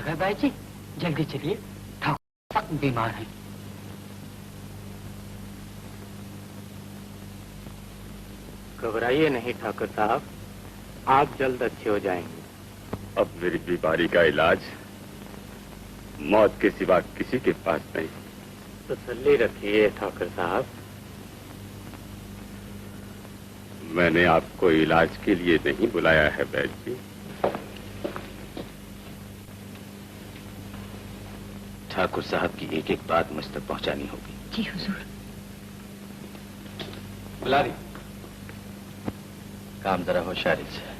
गए भाई जी, जल्दी चलिए, ठाकुर सख्त बीमार हैं। घबराइए नहीं ठाकुर साहब, आप जल्द अच्छे हो जाएंगे। अब मेरी बीमारी का इलाज मौत के सिवा किसी के पास नहीं। तसल्ली रखिए ठाकुर साहब। मैंने आपको इलाज के लिए नहीं बुलाया है वैद्य जी। ठाकुर साहब की एक एक बात मुझ तक पहुंचानी होगी। जी हुजूर। बुला रही। काम जरा होशियारी से।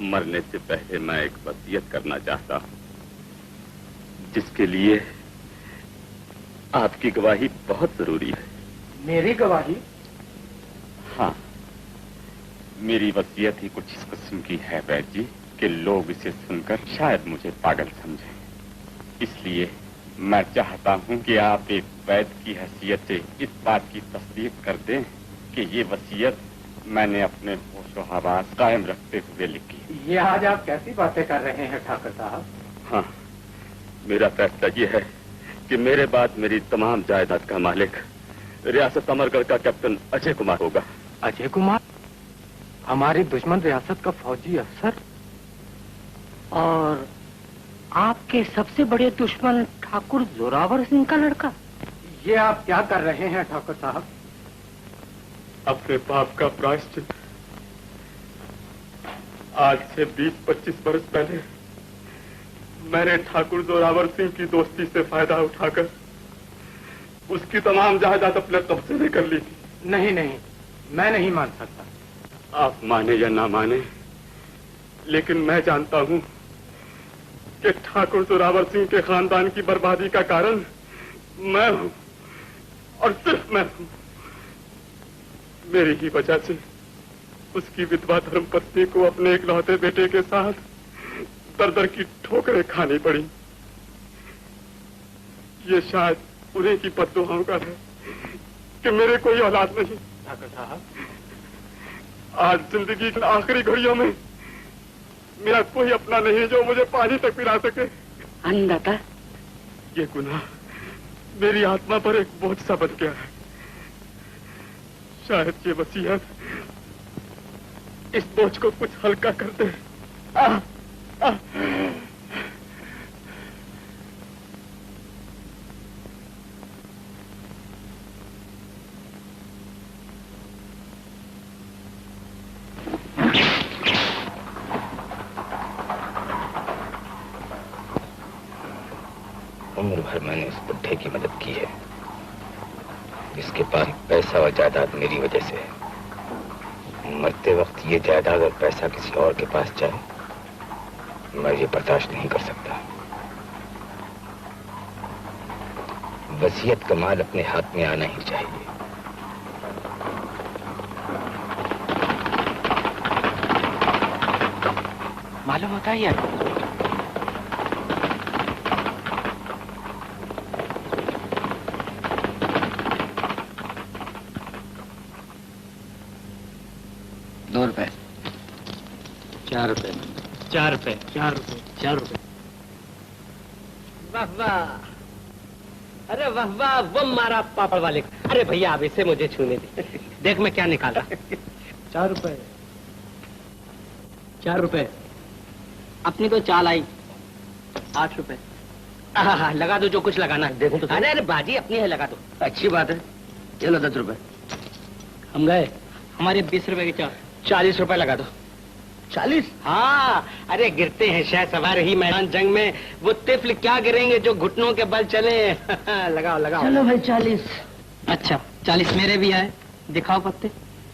मरने से पहले मैं एक वसीयत करना चाहता हूं, जिसके लिए आपकी गवाही बहुत जरूरी है। मेरी गवाही? हाँ, मेरी वसीयत ही कुछ इस किस्म की है वैद्य जी कि लोग इसे सुनकर शायद मुझे पागल समझें। इसलिए मैं चाहता हूं कि आप एक वैद्य की हैसियत से इस बात की तस्दीक कर दें कि ये वसीयत मैंने अपने होशो-हवास कायम रखते हुए लिखी। ये आज आप कैसी बातें कर रहे हैं ठाकुर साहब? हाँ, मेरा फैसला ये है कि मेरे बाद मेरी तमाम जायदाद का मालिक रियासत अमरगढ़ का कैप्टन अजय कुमार होगा। अजय कुमार? हमारी दुश्मन रियासत का फौजी अफसर? और आपके सबसे बड़े दुश्मन ठाकुर जोरावर सिंह का लड़का? ये आप क्या कर रहे हैं ठाकुर साहब? अपने पाप का प्रायश्चित। आज से 20-25 वर्ष पहले मैंने ठाकुर जोरावर सिंह की दोस्ती से फायदा उठाकर उसकी तमाम जायदाद अपने कब्जे में कर ली थी। नहीं नहीं, मैं नहीं मान सकता। आप माने या ना माने, लेकिन मैं जानता हूं कि ठाकुर जोरावर सिंह के खानदान की बर्बादी का कारण मैं हूं, और सिर्फ मैं हूं। मेरी ही वजह से उसकी विधवा धर्मपत्नी को अपने इकलौते बेटे के साथ दर-दर की ठोकरें खानी पड़ी। ये शायद उन्हीं की बद्दुआओं का है कि मेरे कोई औलाद नहीं। ठाकुर साहब, आज जिंदगी की आखिरी घड़ियों में मेरा कोई अपना नहीं जो मुझे पानी तक पिला सके। अन्नदाता, ये गुनाह मेरी आत्मा पर एक बोझ सा बन गया है। शायद ये वसीयत इस बोझ को कुछ हल्का कर दे। उम्र भर मैंने इस बुढ़े की मदद की है। इसके पास पैसा और जायदाद मेरी वजह से है। मरते वक्त ये जायदाद और पैसा किसी और के पास जाए, मैं ये बर्दाश्त नहीं कर सकता। वसीयत का माल अपने हाथ में आना ही चाहिए। मालूम होता है यार, ₹2। 4 रुपए। 4 रुपए। 4 रुपए। 4 रुपए। वाह वाह, अरे वाह वाह, वो मारा पापड़ वाले। अरे भैया अब इसे मुझे छूने दे, देख मैं क्या निकाला। 4 रुपए। 4 रुपए। अपनी तो चाल आई 8 रुपए। लगा दो जो कुछ लगाना है। देखो तो। अरे अरे बाजी अपनी है, लगा दो। अच्छी बात है, चलो 10 रुपए। हम गए, हमारे 20 रुपए के 40 रुपए लगा दो। 40? हाँ, अरे गिरते हैं शह सवार ही मैदान जंग में, वो तिफल क्या गिरेंगे जो घुटनों के बल चले। लगाओ लगाओ। चलो भाई 40। अच्छा 40 मेरे भी आए, दिखाओ पत्ते।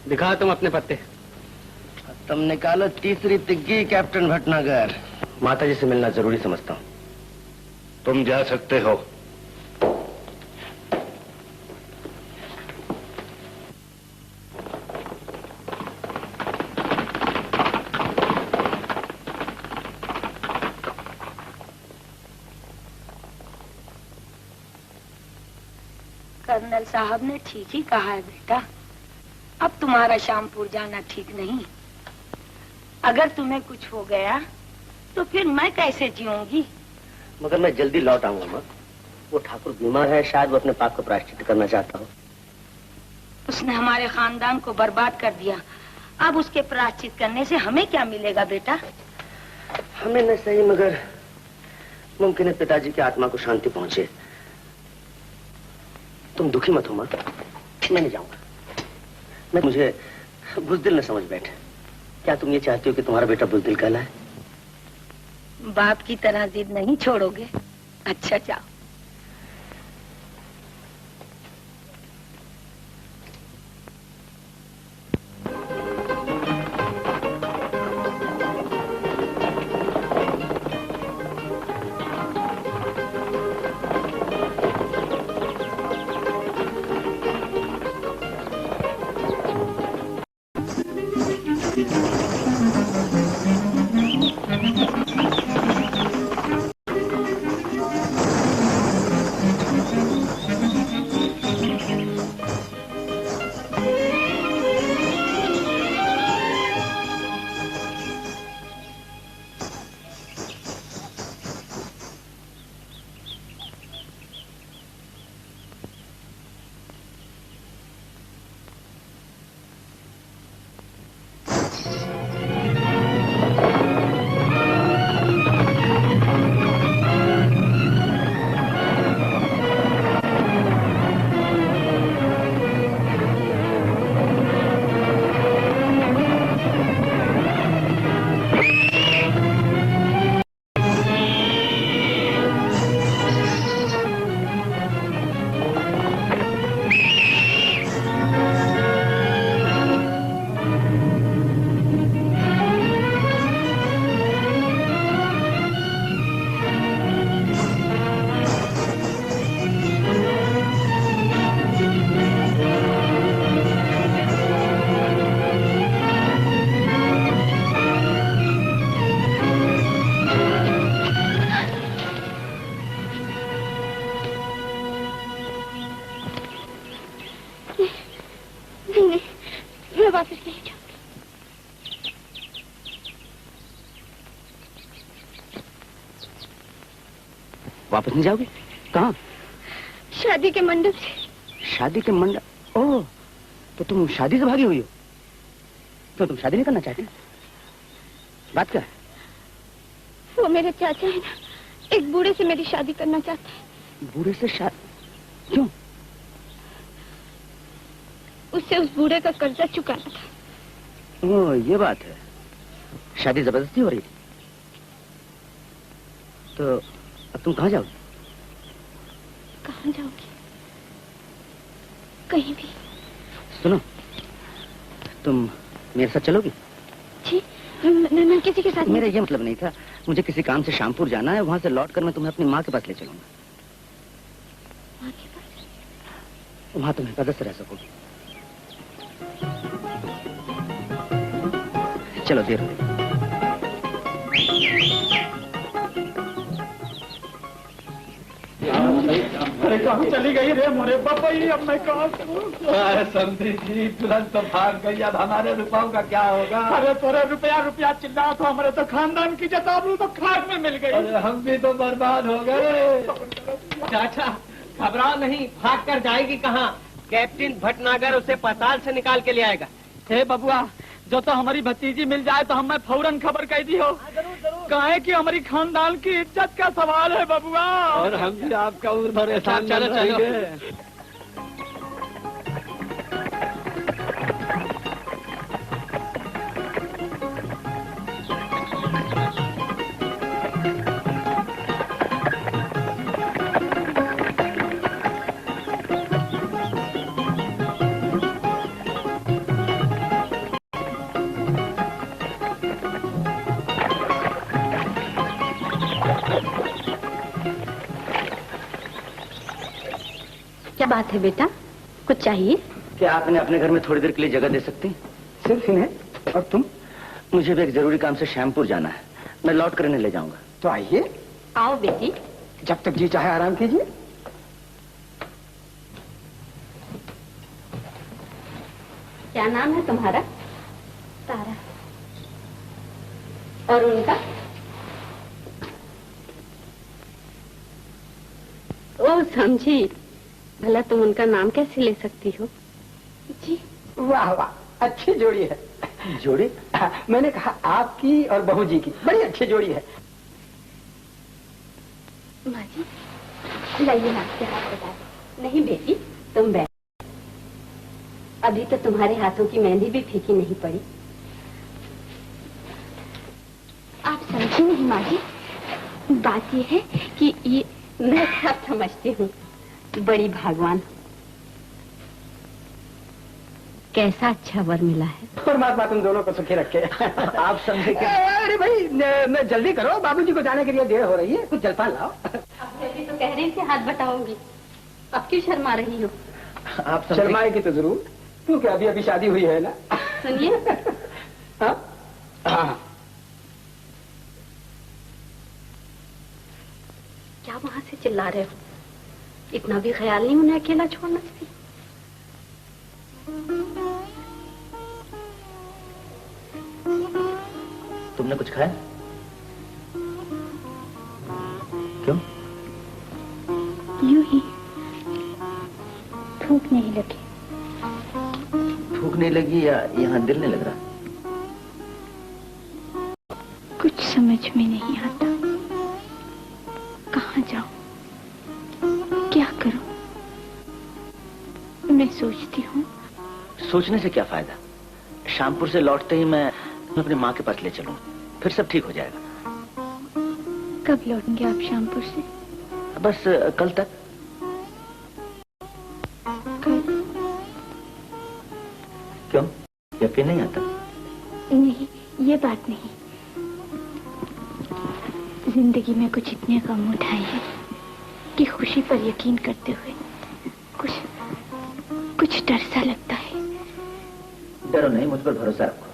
दिखाओ तुम अपने पत्ते। तुम निकालो तीसरी तिग्गी कैप्टन भटनागर। माता जी से मिलना जरूरी समझता हूँ। तुम जा सकते हो। कर्नल साहब ने ठीक ही कहा है बेटा, अब तुम्हारा शामपुर जाना ठीक नहीं। अगर तुम्हें कुछ हो गया तो फिर मैं कैसे जीऊंगी? मगर मैं जल्दी लौट आऊंगा माँ। वो ठाकुर बीमार है, शायद वो अपने पाप का प्रायश्चित करना चाहता हो। उसने हमारे खानदान को बर्बाद कर दिया। अब उसके प्रायश्चित करने से हमें क्या मिलेगा बेटा? हमें न सही मगर मुमकिन है पिताजी की आत्मा को शांति पहुंचे। तुम दुखी मत हो माँ, मैं नहीं जाऊंगा। मुझे बुज़दिल न समझ बैठे। क्या तुम ये चाहती हो कि तुम्हारा बेटा बुज़दिल कहलाए? बाप की तरह जिद नहीं छोड़ोगे? अच्छा जाओ। वापस नहीं जाओगे? कहाँ? शादी के मंडप से। शादी के मंडप? ओह, तो तुम शादी से भागी हुई हो? तो तुम शादी नहीं करना चाहती? बात क्या है? वो मेरे चाचा है ना, एक बूढ़े से मेरी शादी करना चाहते हैं। बूढ़े से शादी? क्यों? उससे उस बूढ़े का कर्जा चुकाना था। ओह, ये बात है। शादी जबरदस्ती हो रही थी? तो अब तुम कहाँ जाओगी? कहाँ जाओगी? कहीं भी। सुनो, तुम मेरे साथ चलोगी? जी, मैं किसी के साथ। मेरा ये मतलब नहीं था। मुझे किसी काम से शामपुर जाना है, वहां से लौटकर मैं तुम्हें अपनी माँ के पास ले चलूंगा। माँ के पास? वहां तुम हिफाजत से रह सकोगी। चलो, देर हो गई। अरे कहाँ चली गई रे मोरे पापा? ये अब मैं कहाँ समझी जी, तुरंत तो भाग गई। अब हमारे रुपयों का क्या होगा? अरे तोरे रुपया चिल्ला तो हमारे तो खानदान की जताबरू तो खाक में मिल गई। अरे हम भी तो बर्बाद हो गए। चाचा घबराओ नहीं, भाग कर जाएगी कहाँ? कैप्टन भटनागर उसे पाताल से निकाल के ले आएगा। हे बबुआ, जो तो हमारी भतीजी मिल जाए तो हमें फौरन खबर कह दी हो। काहे कि हमारी खानदान की इज्जत का सवाल है बबुआ। और हम भी आपका उम्र भर एहसान रहेंगे। क्या बात है बेटा, कुछ चाहिए? क्या आप इन्हें अपने घर में थोड़ी देर के लिए जगह दे सकती? सिर्फ इन्हें? और तुम? मुझे भी एक जरूरी काम से श्यामपुर जाना है। मैं लौट कर इन्हें ले जाऊंगा। तो आइए। आओ बेटी। जब तक जी चाहे आराम कीजिए। क्या नाम है तुम्हारा? तारा। और उनका? ओ समझी, भला तुम उनका नाम कैसे ले सकती हो? जी वाह वाह, अच्छी जोड़ी है। जोड़ी? मैंने कहा आपकी और बहू जी की बड़ी अच्छी जोड़ी है। माँ जी लाइए आपके हाथ बता दो। नहीं बेटी तुम बैठ, अभी तो तुम्हारे हाथों की मेहंदी भी फीकी नहीं पड़ी। आप समझी नहीं माँ जी, बात यह है कि ये मैं सब समझती हूँ, बड़ी भागवान। कैसा अच्छा वर मिला है। परमात्मा तुम दोनों को सुखी रखे। आप समझे कि... अरे भाई मैं जल्दी करो, बाबूजी को जाने के लिए देर हो रही है, कुछ जलपान लाओ। अभी तो कह रही थी हाथ बटाऊंगी, अब क्यों शर्मा रही हो? आप शर्माएगी तो जरूर, क्योंकि अभी अभी शादी हुई है ना। सुनिए। हाँ हाँ। क्या वहां से चिल्ला रहे हो? इतना भी ख्याल नहीं उन्हें अकेला छोड़ना चाहिए। तुमने कुछ खाया? क्यों? यूं ही भूख नहीं लगी। भूख नहीं लगी या यहाँ दिल नहीं लग रहा? कुछ समझ में नहीं आता, कहाँ जाऊं, क्या करूं? मैं सोचती हूँ। सोचने से क्या फायदा? शामपुर से लौटते ही मैं अपनी माँ के पास ले चलूं, फिर सब ठीक हो जाएगा। कब लौटेंगे आप शामपुर से? बस कल तक। कल? क्यों, यकीन नहीं आता? नहीं, ये बात नहीं। जिंदगी में कुछ इतने गम उठाए हैं कि खुशी पर यकीन करते हुए कुछ डर सा लगता है। डरो नहीं, मुझ पर भरोसा रखो।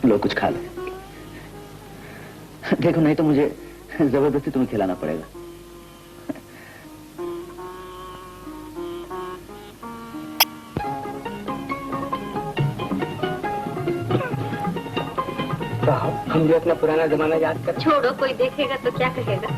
लो कुछ खा लो। देखो नहीं तो मुझे जबरदस्ती तुम्हें खिलाना पड़ेगा। हम भी अपना पुराना जमाना याद कर। छोड़ो, कोई देखेगा तो क्या कहेगा।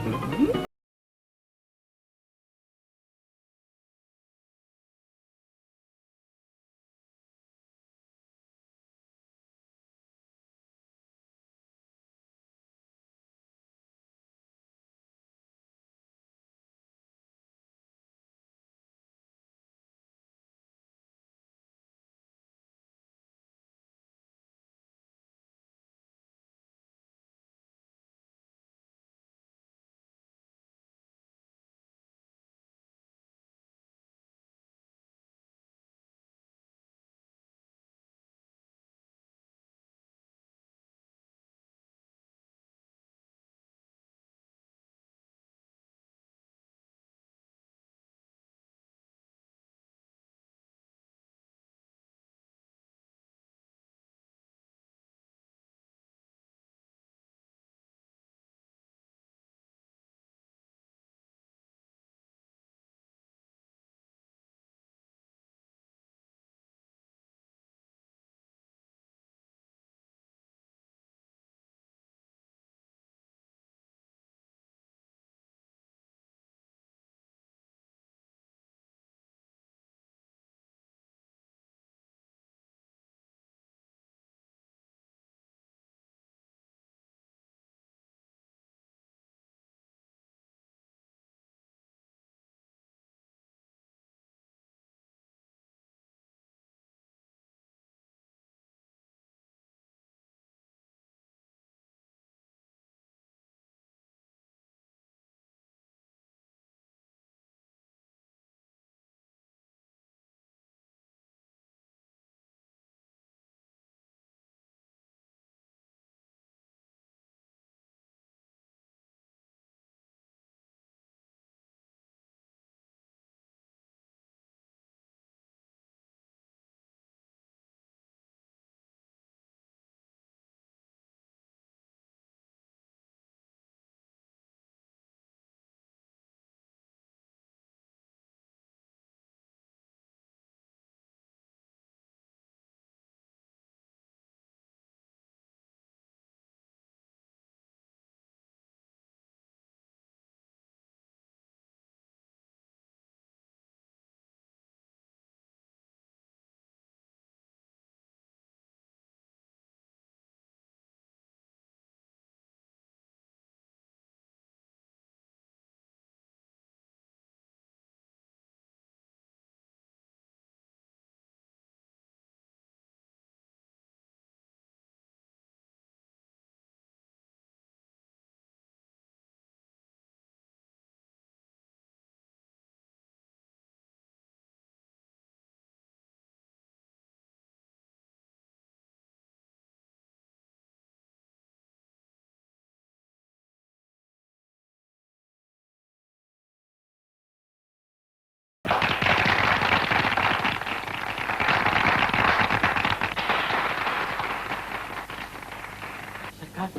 सरकार,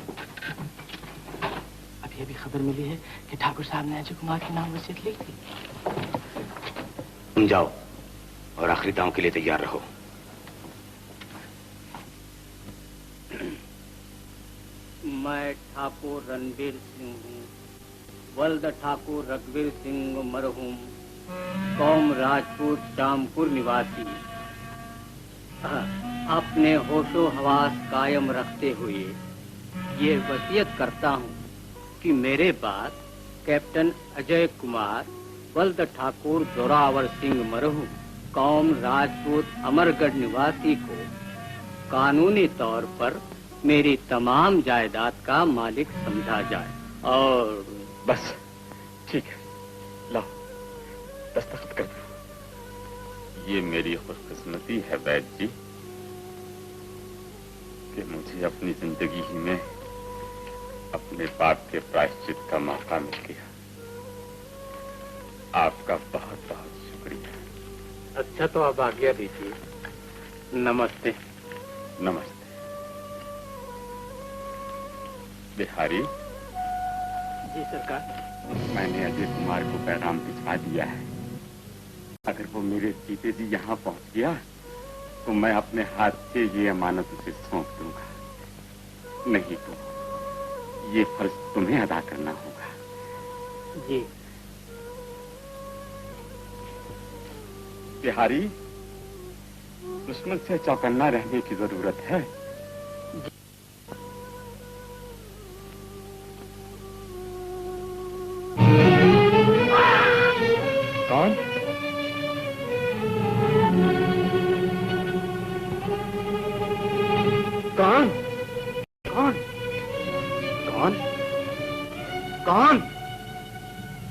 अभी अभी खबर मिली है कि ठाकुर साहब ने अजय कुमार के नाम वसीयत लिख दी। तुम जाओ और आखिरी दांव के लिए तैयार रहो। मैं ठाकुर रणबीर सिंह हूँ, वल्द ठाकुर रघुवीर सिंह मरहूम, कौम राजपूत शामपुर निवासी। अपने होशो हवास कायम रखते हुए ये वसीयत करता हूँ कि मेरे बाद कैप्टन अजय कुमार वल्द ठाकुर जोरावर सिंह मरहूम, कौम राजपूत अमरगढ़ निवासी को कानूनी तौर पर मेरी तमाम जायदाद का मालिक समझा जाए। और बस ठीक है, लाओ दस्तखत कर दो। ये मेरी खुशकिस्मती है वैद्य जी कि मुझे अपनी जिंदगी ही में अपने पाप के प्रायश्चित का मौका मिल गया। आपका बहुत बहुत शुक्रिया। अच्छा तो अब आज्ञा दीजिए। नमस्ते। नमस्ते। बिहारी जी सरकार। मैंने अजय कुमार को पैगाम भिजवा दिया है। अगर वो मेरे जीते जी यहाँ पहुँच गया तो मैं अपने हाथ से ये अमानत उसे सौंप दूंगा। नहीं तो ये फर्ज तुम्हें अदा करना होगा। जी। बिहारी, दुश्मन से चौकन्ना रहने की जरूरत है। कौन? कौन? कौन? कौन? कौन?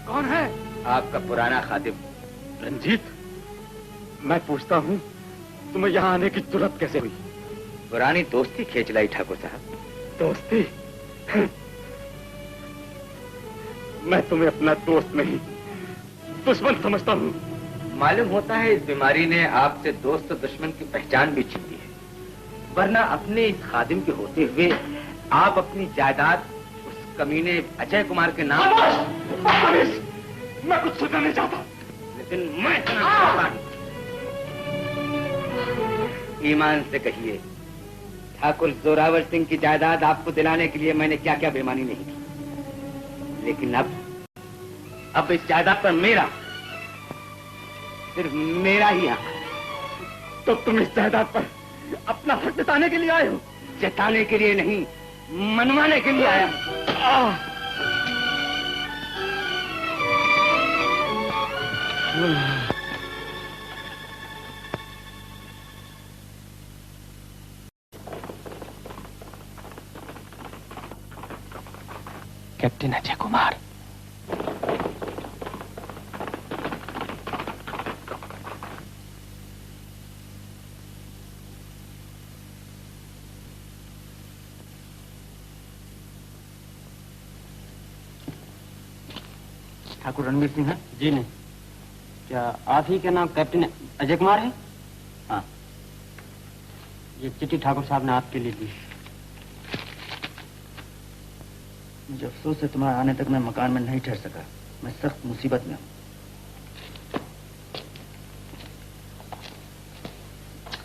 कौन है? आपका पुराना खादिम रंजीत। मैं पूछता हूँ तुम्हें यहाँ आने की जुर्रत कैसे हुई? पुरानी दोस्ती खींच लाई ठाकुर साहब। दोस्ती? मैं तुम्हें अपना दोस्त नहीं दुश्मन समझता हूँ। मालूम होता है इस बीमारी ने आपसे दोस्त और दुश्मन की पहचान भी छीन ली है, वरना अपने इस खादिम के होते हुए आप अपनी जायदाद उस कमीने अजय कुमार के नाम। मैं कुछ सुनना नहीं चाहता, लेकिन मैं सुनना चाहता हूं। ईमान से कहिए, ठाकुर जोरावर सिंह की जायदाद आपको दिलाने के लिए मैंने क्या क्या बेईमानी नहीं की, लेकिन अब इस जायदाद पर मेरा, सिर्फ मेरा ही हक। तो तुम इस जायदाद पर अपना हक जताने के लिए आए हो? जताने के लिए नहीं, मनवाने के लिए आया हूं। कैप्टन अजय कुमार। ठाकुर रणबीर सिंह है? जी नहीं। क्या आप ही का नाम कैप्टन अजय कुमार है? हाँ। ये चिट्ठी ठाकुर साहब ने आपके लिए दी। मुझे अफसोस है तुम्हारे आने तक मैं मकान में नहीं ठहर सका। मैं सख्त मुसीबत में हूँ।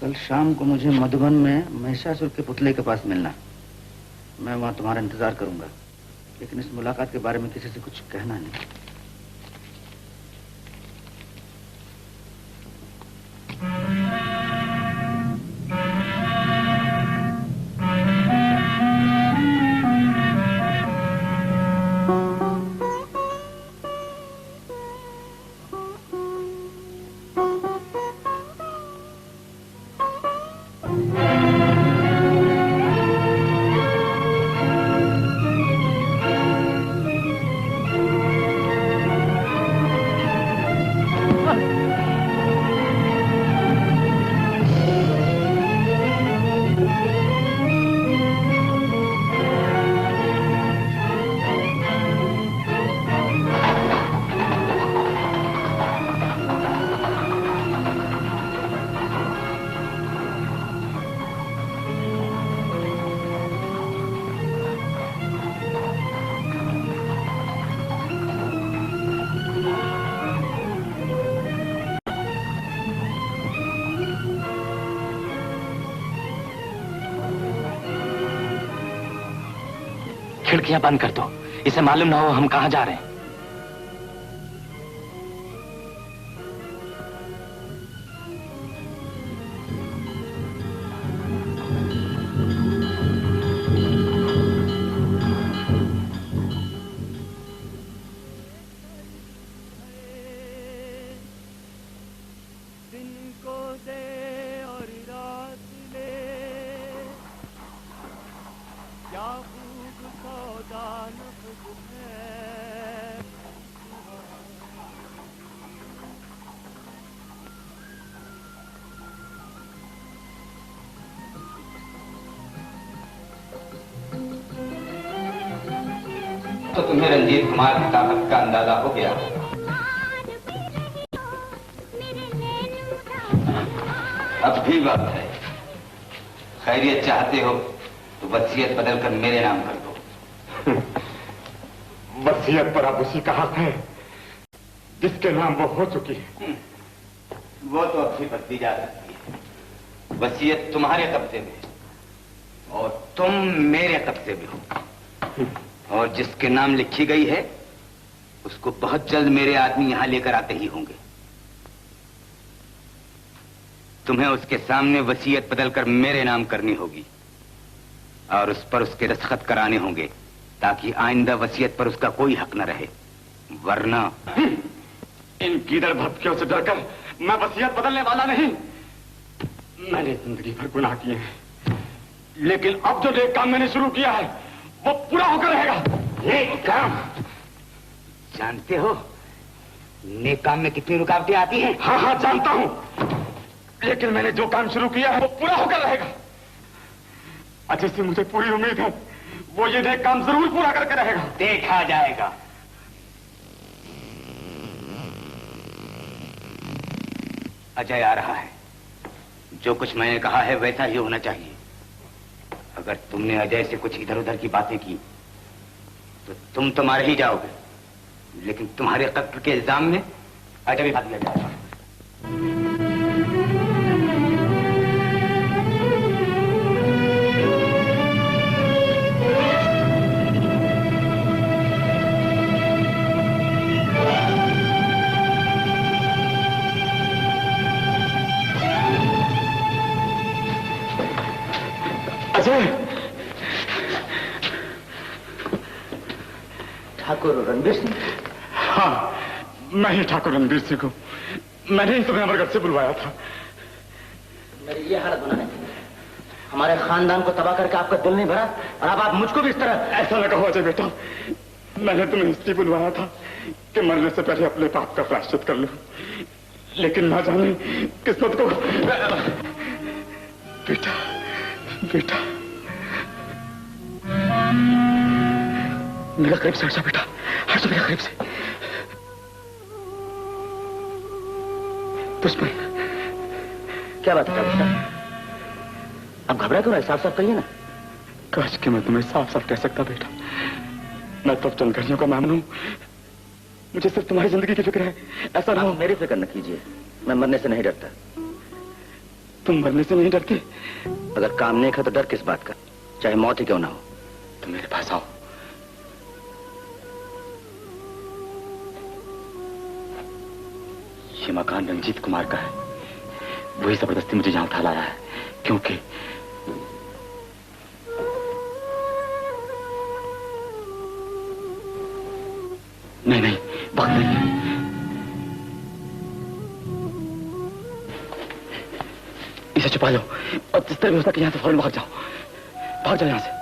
कल शाम को मुझे मधुबन में महिषासुर के पुतले के पास मिलना। मैं वहां तुम्हारा इंतजार करूंगा, लेकिन इस मुलाकात के बारे में किसी से कुछ कहना नहीं। खिड़कियां बंद कर दो, इसे मालूम ना हो हम कहां जा रहे हैं। तो तुम्हें रंजीत कुमार की ताकत का अंदाजा हो गया। अब भी वक्त है, खैरियत चाहते हो तो वसीयत बदलकर मेरे नाम कर दो। वसीयत पर अब उसी का हक है जिसके नाम वो हो चुकी है। वो तो अब भी बदली जा सकती है। वसीयत तुम्हारे कब्जे में और तुम मेरे कब्जे में हो, और जिसके नाम लिखी गई है उसको बहुत जल्द मेरे आदमी यहां लेकर आते ही होंगे। तुम्हें उसके सामने वसीयत बदलकर मेरे नाम करनी होगी और उस पर उसके दस्तखत कराने होंगे ताकि आइंदा वसीयत पर उसका कोई हक न रहे, वरना इन गीदड़ भटकियों से डरकर मैं वसीयत बदलने वाला नहीं। मैंने जिंदगी भर गुनाह किए हैं, लेकिन अब जो नेक काम मैंने शुरू किया है वो पूरा होकर रहेगा। नेक काम? जानते हो नेक काम में कितनी रुकावटें आती हैं? हाँ हाँ जानता हूं, लेकिन मैंने जो काम शुरू किया है वो पूरा होकर रहेगा। अजय से मुझे पूरी उम्मीद है वो ये नेक काम जरूर पूरा करके रहेगा। देखा जाएगा। अजय आ रहा है। जो कुछ मैंने कहा है वैसा ही होना चाहिए। अगर तुमने अजय से कुछ इधर उधर की बातें की तो तुम तो मारे ही जाओगे, लेकिन तुम्हारे कत्ल के इल्जाम में अजय भी भाग लिया जाएगा। अजय! ठाकुर रणबीर सिंह? हाँ, मैं ही ठाकुर रणबीर सिंह हूँ। मैंने ही तुम्हें अमरगढ़ से बुलवाया था। मेरी ये हालत बनाने के लिए हमारे खानदान को तबाह करके आपका दिल नहीं भरा, और अब आप मुझको भी इस तरह? ऐसा न कहो अजय बेटा, मैंने तुम्हें इसलिए बुलवाया था कि मरने से पहले अपने पाप का प्रायश्चित कर लूं, लेकिन ना जाने किस्मत को। बेटा बेटा मेरा करीब से हट जा बेटा, हट जा मेरा करीब से। पुष्पन, क्या बात है बेटा? अब घबरा क्यों? साफ साफ कहिए ना। काश कि मैं तुम्हें साफ साफ कह सकता बेटा। मैं तो चंद घड़ियों का मेहमान हूं, मुझे सिर्फ तुम्हारी जिंदगी की फिक्र है। ऐसा ना हो। मेरी फिक्र न कीजिए, मैं मरने से नहीं डरता। तुम मरने से नहीं डरते? अगर काम नहीं खा तो डर किस बात का, चाहे मौत ही क्यों ना हो। तुम मेरे पास आओ। ये मकान रंजीत कुमार का है, वही जबरदस्ती मुझे यहां उठा लाया है, क्योंकि नहीं वक्त नहीं है। इसे छुपा लो और जिस तरह भी हो सके यहां से फौरन भाग जाओ यहां से।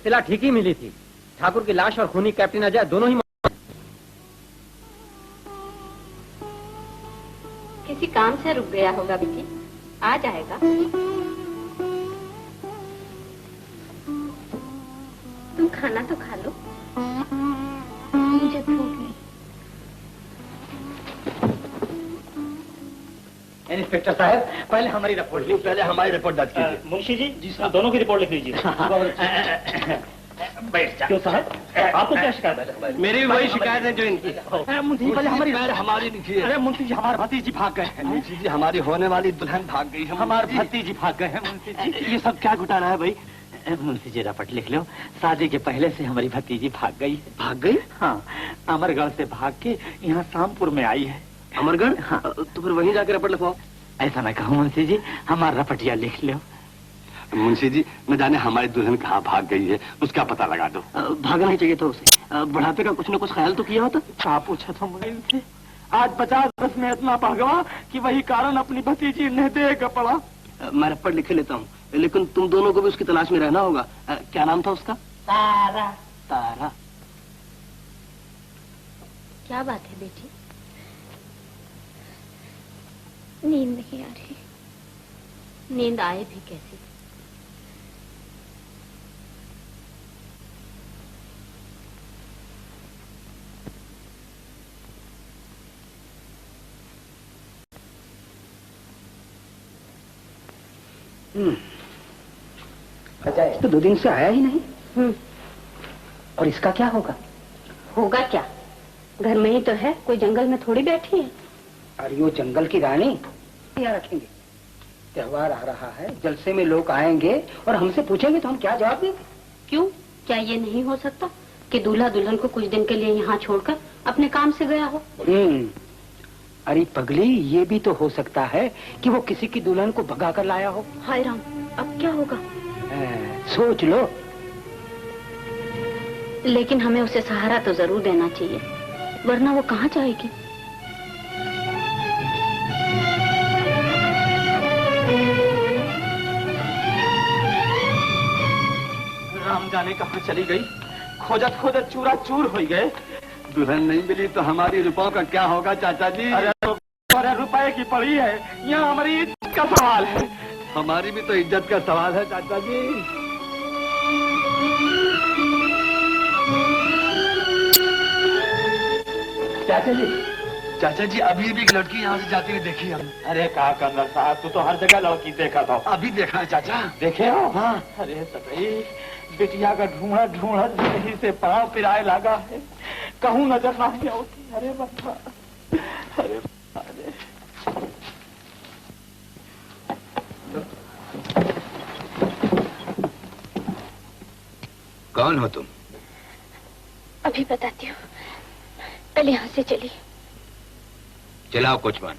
इत्तला ठीक ही मिली थी। ठाकुर की लाश और खूनी कैप्टन अजय दोनों ही किसी काम से रुक गया होगा बेटी, आ जाएगा। तुम खाना तो खा लो। मुझे भूख नहीं। इंस्पेक्टर साहब, पहले हमारी रिपोर्ट ली। पहले हमारी रिपोर्ट दर्ज कीजिए। मुंशी जी, जी साहब, दोनों की रिपोर्ट लिख लीजिए। क्यों साहब, आपको क्या शिकायत है? मेरी भी वही शिकायत है जो इनकी। मुंशी जी पहले हमारी लिखिए। अरे मुंशी जी, हमारे भतीजी भाग गए हैं। मुंशी जी हमारी होने वाली दुल्हन भाग गई है। हमारे भतीजी भाग गए हैं मुंशी जी। ये सब क्या घुटाला है भाई? मुंशी जी रपट लिख लो, शादी के पहले से हमारी भतीजी भाग गई है। भाग गई? हाँ, अमरगढ़ से भाग के यहाँ शामपुर में आई है। अमरगढ़? हाँ। तो फिर वहीं जाकर रपट लिखवाओ। ऐसा ना कहो मुंशी जी, हमारा रपटिया लिख लो। मुंशी जी, न जाने हमारी दुल्हन कहाँ भाग गई है, उसका पता लगा दो। भागना ही चाहिए था उसे। बुढ़ापे का कुछ न कुछ ख्याल तो किया होता। क्या पूछा था मुझे इनसे? आज 50 वर्ष में इतना भागवा कि वही कारण अपनी भतीजी ने देगा पड़ा। मैं रपट लिखे लेता हूँ, लेकिन तुम दोनों को भी उसकी तलाश में रहना होगा। क्या नाम था उसका? तारा। तारा। क्या बात है बेटी? नींद नहीं आ रही। नींद आए भी कैसे? अजय तो 2 दिन से आया ही नहीं। और इसका क्या होगा? होगा क्या? घर में ही तो है, कोई जंगल में थोड़ी बैठी है। और यो जंगल की रानी यहाँ रखेंगे? त्योहार आ रहा है, जलसे में लोग आएंगे और हमसे पूछेंगे तो हम क्या जवाब देंगे? क्यों? क्या ये नहीं हो सकता कि दूल्हा दुल्हन को कुछ दिन के लिए यहाँ छोड़कर अपने काम से गया हो? अरे पगली, ये भी तो हो सकता है कि वो किसी की दुल्हन को भगा कर लाया हो। हाय राम, अब क्या होगा? सोच लो। लेकिन हमें उसे सहारा तो जरूर देना चाहिए, वरना वो कहाँ जाएगी? राम जाने कहाँ चली गई। खोजत खोजत चूरा चूर हो गए। दुल्हन नहीं मिली तो हमारी रुपयों का क्या होगा चाचा जी? अरे रुपए की पड़ी है, यहाँ हमारी इज्जत का सवाल है। हमारी भी तो इज्जत का सवाल है चाचा जी। चाचा जी अभी भी एक लड़की यहाँ से जाती हुई देखी हम। अरे कहा कर्नल साहब, तू तो हर जगह लड़की देखा था। अभी देखा है चाचा। देखे हो? हाँ। अरे सतई, बिटिया का ढूंढा ढूंढा यही से पाँव पिराए लगा है, कहूँ नजर नहीं होती। अरे बता, अरे अरे कौन हो तुम? अभी बताती हूँ, पहले यहाँ से चली। चलाओ कोचवान।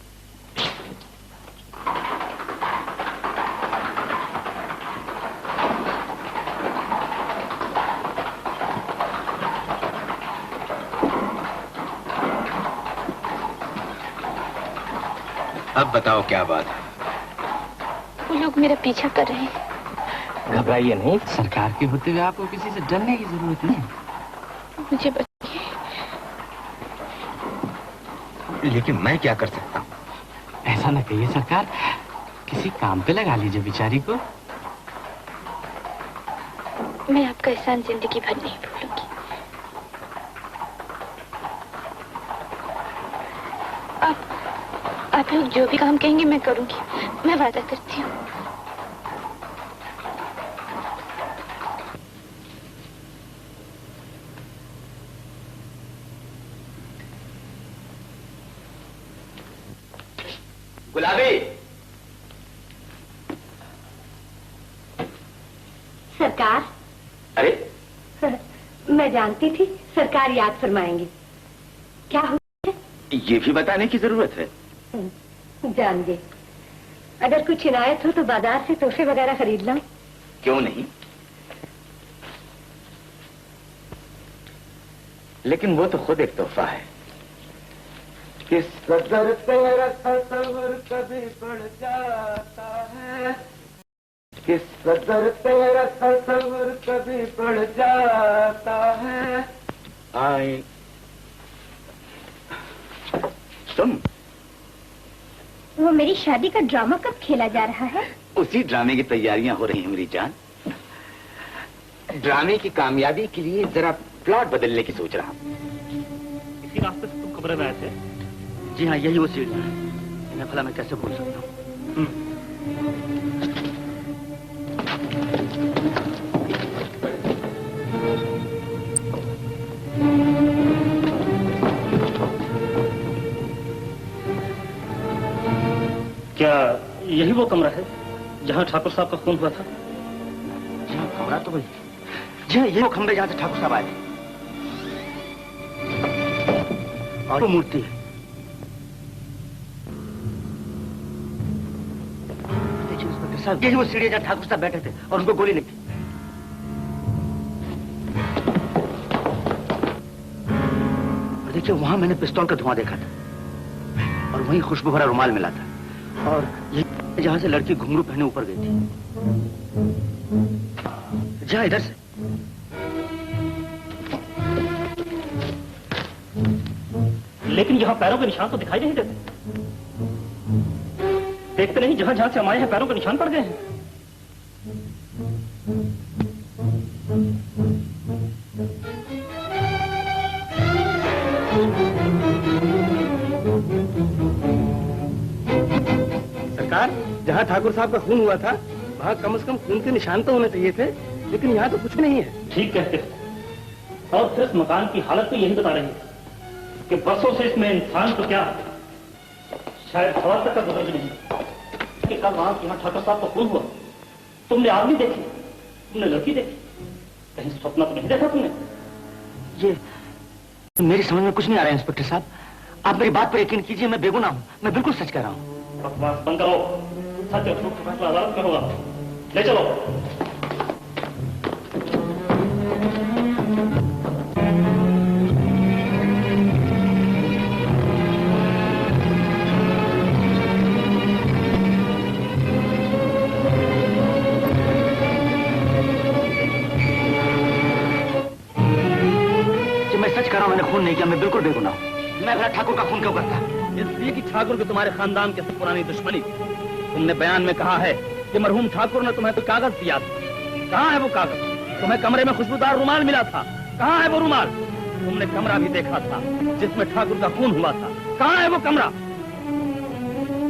अब बताओ क्या बात है? वो लोग मेरा पीछा कर रहे हैं। घबराइए नहीं, सरकार के होते हुए आपको किसी से डरने की जरूरत नहीं। मुझे बचाइए। लेकिन मैं क्या कर सकता हूँ? ऐसा न कहिए सरकार, किसी काम पे लगा लीजिए बेचारी को। मैं आपका एहसान जिंदगी भर नहीं भूलूंगी। आप लोग जो भी काम कहेंगे मैं करूंगी, मैं वादा करती हूँ। गुलाबी। सरकार। अरे मैं जानती थी सरकार याद फरमाएंगे। क्या हुआ? ये भी बताने की जरूरत है? जान गए। अगर कुछ इनायत हो तो बाजार से तोहफे वगैरह खरीद लो। क्यों नहीं, लेकिन वो तो खुद एक तोहफा है। किस कदर तेरा तस्वर कभी पड़ जाता है, किस कदर तेरा तस्वीर कभी पड़ जाता है। आई तुम वो मेरी शादी का ड्रामा कब खेला जा रहा है? उसी ड्रामे की तैयारियां हो रही हैं मेरी जान। ड्रामे की कामयाबी के लिए जरा प्लॉट बदलने की सोच रहा हूँ। इसी रास्ते से तुम कमरे में आए थे? जी हाँ, यही वो सीढ़ियां हैं। मैं भला मैं कैसे भूल सकता हूँ। क्या यही वो कमरा है जहाँ ठाकुर साहब का खून हुआ था? जी हाँ, कमरा तो वही। जी हाँ, ये वो कमरे जहाँ से ठाकुर साहब आए थे। और वो मूर्ति है। देखिए इंस्पेक्टर साहब, यही वो सीढ़ी जहाँ ठाकुर साहब बैठे थे और उनको गोली लगी। और देखिए वहां मैंने पिस्तौल का धुआं देखा था और वहीं खुशबू भरा रुमाल मिला था। और ये जहां से लड़की घुंघरू पहने ऊपर गई थी। जहां इधर से। लेकिन यहाँ पैरों के निशान तो दिखाई नहीं देते। देखते नहीं जहाँ जहाँ से हम आए हैं पैरों के निशान पड़ गए हैं। सरकार, जहाँ ठाकुर साहब का खून हुआ था वहाँ कम से कम खून के निशान तो होने चाहिए थे, लेकिन यहाँ तो कुछ नहीं है। ठीक कहते हैं। और फिर इस मकान की हालत तो यही बता रही है कि बरसों से इसमें इंसान तो क्या शायद हवा तक का गुजर भी नहीं कि कल वहां यहाँ ठाकुर साहब का खून हुआ। तुमने आदमी देखी, तुमने लड़की देखी, कहीं सपना तो नहीं देखा तुमने? ये मेरी समझ में कुछ नहीं आ रहा है इंस्पेक्टर साहब। आप मेरी बात पर यकीन कीजिए, मैं बेगुनाह हूँ। मैं बिल्कुल सच कह रहा हूँ। बकवास बंद करो। सच और झूठ का फैसला अदालत में होगा। ले चलो। मैंने खून नहीं किया, मैं बिल्कुल बेगुनाह हूं। मैं भला ठाकुर का खून क्यों करता? इसलिए कि ठाकुर की तुम्हारे खानदान के साथ पुरानी दुश्मनी थी। तुमने बयान में कहा है कि मरहूम ठाकुर ने तुम्हें कोई कागज दिया था। कहाँ है वो कागज? तुम्हें कमरे में खुशबूदार रुमाल मिला था। कहाँ है वो रुमाल? तुमने कमरा भी देखा था जिसमें ठाकुर का खून हुआ था। कहाँ है वो कमरा?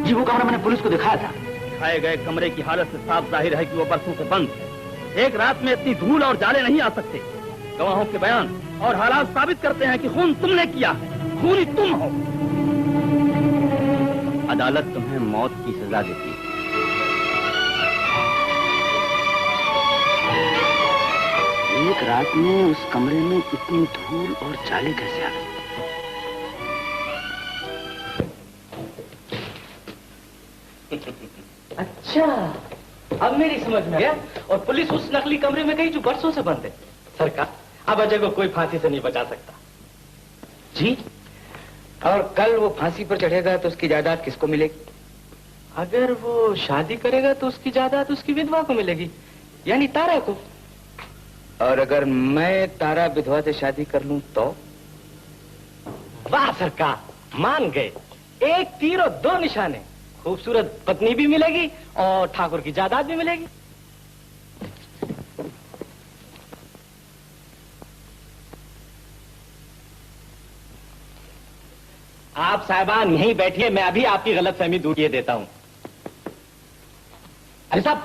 जी वो कमरा मैंने पुलिस को दिखाया था। दिखाए गए कमरे की हालत से साफ जाहिर है कि वो बरसों से बंद है। एक रात में इतनी धूल और जाले नहीं आ सकते। गवाहों के बयान और हालात साबित करते हैं कि खून तुमने किया है, खूनी तुम हो। अदालत तुम्हें मौत की सजा देती है। एक रात में उस कमरे में इतनी धूल और जाले कैसे आ गए? अच्छा, अब मेरी समझ में आया। और पुलिस उस नकली कमरे में गई जो बरसों से बंद है। सरकार, अब अजय को कोई फांसी से नहीं बचा सकता। जी, और कल वो फांसी पर चढ़ेगा तो उसकी जायदाद किसको मिलेगी? अगर वो शादी करेगा तो उसकी जायदाद उसकी विधवा को मिलेगी, यानी तारा को। और अगर मैं तारा विधवा से शादी कर लूं तो? वाह सरकार, मान गए। एक तीर और दो निशाने। खूबसूरत पत्नी भी मिलेगी और ठाकुर की जायदाद भी मिलेगी। आप साहबान यहीं बैठिए, मैं अभी आपकी गलतफहमी दूर किए देता हूं। अरे साहब,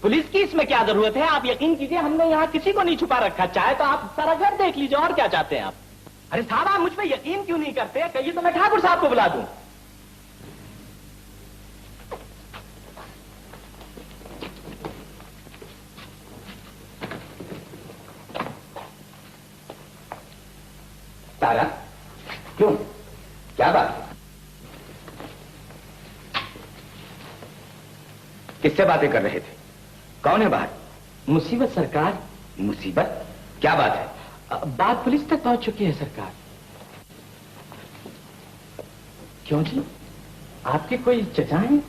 पुलिस की इसमें क्या जरूरत है? आप यकीन कीजिए, हमने यहाँ किसी को नहीं छुपा रखा। चाहे तो आप सारा घर देख लीजिए, और क्या चाहते हैं आप? अरे साहब, आप मुझ पे यकीन क्यों नहीं करते? कहिए तो मैं ठाकुर साहब को बुला दूं। तारा, क्यों? क्या बात? किससे बातें कर रहे थे? कौन है बाहर? मुसीबत सरकार। मुसीबत? क्या बात है? बात पुलिस तक पहुंच चुकी है सरकार। क्यों जी, आपके कोई चचा हैं?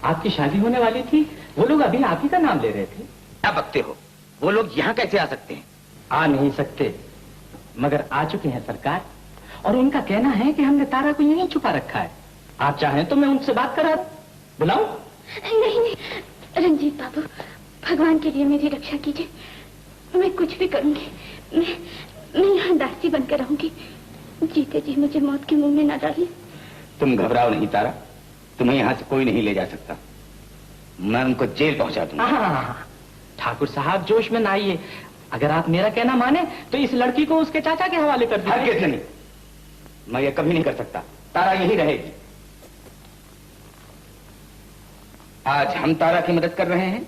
आपकी शादी होने वाली थी, वो लोग अभी आप ही का नाम ले रहे थे। क्या बकते हो? वो लोग यहाँ कैसे आ सकते हैं? आ नहीं सकते, मगर आ चुके हैं सरकार। और उनका कहना है कि हमने तारा को यहीं छुपा रखा है। आप चाहें तो मैं उनसे बात करा बुलाऊं? नहीं नहीं रंजीत बाबू, भगवान के लिए मेरी रक्षा कीजिए। मैं कुछ भी करूंगी। मैं यहाँ दासी बनकर रहूंगी। जीते जी मुझे मौत के मुंह में न डालिए। तुम घबराओ नहीं तारा, तुम्हें यहाँ से कोई नहीं ले जा सकता। मैं उनको जेल पहुंचा दूंगा। ठाकुर साहब जोश में ना आइए। अगर आप मेरा कहना माने तो इस लड़की को उसके चाचा के हवाले कर दीजिए। हरगिज़ नहीं, मैं ये कभी नहीं कर सकता। तारा यही रहेगी। आज हम तारा की मदद कर रहे हैं,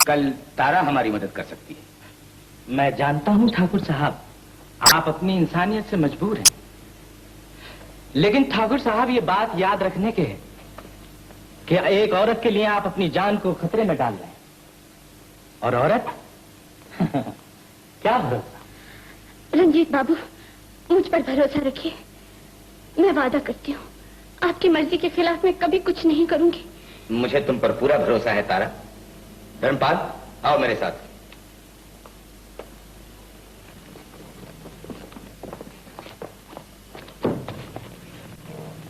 कल तारा हमारी मदद कर सकती है। मैं जानता हूं ठाकुर साहब, आप अपनी इंसानियत से मजबूर हैं, लेकिन ठाकुर साहब ये बात याद रखने के है कि एक औरत के लिए आप अपनी जान को खतरे में डाल रहे हैं। और औरत क्या भरोसा? रंजीत बाबू, मुझ पर भरोसा रखिए। मैं वादा करती हूँ आपकी मर्जी के खिलाफ मैं कभी कुछ नहीं करूंगी। मुझे तुम पर पूरा भरोसा है तारा। धर्मपाल, आओ मेरे साथ।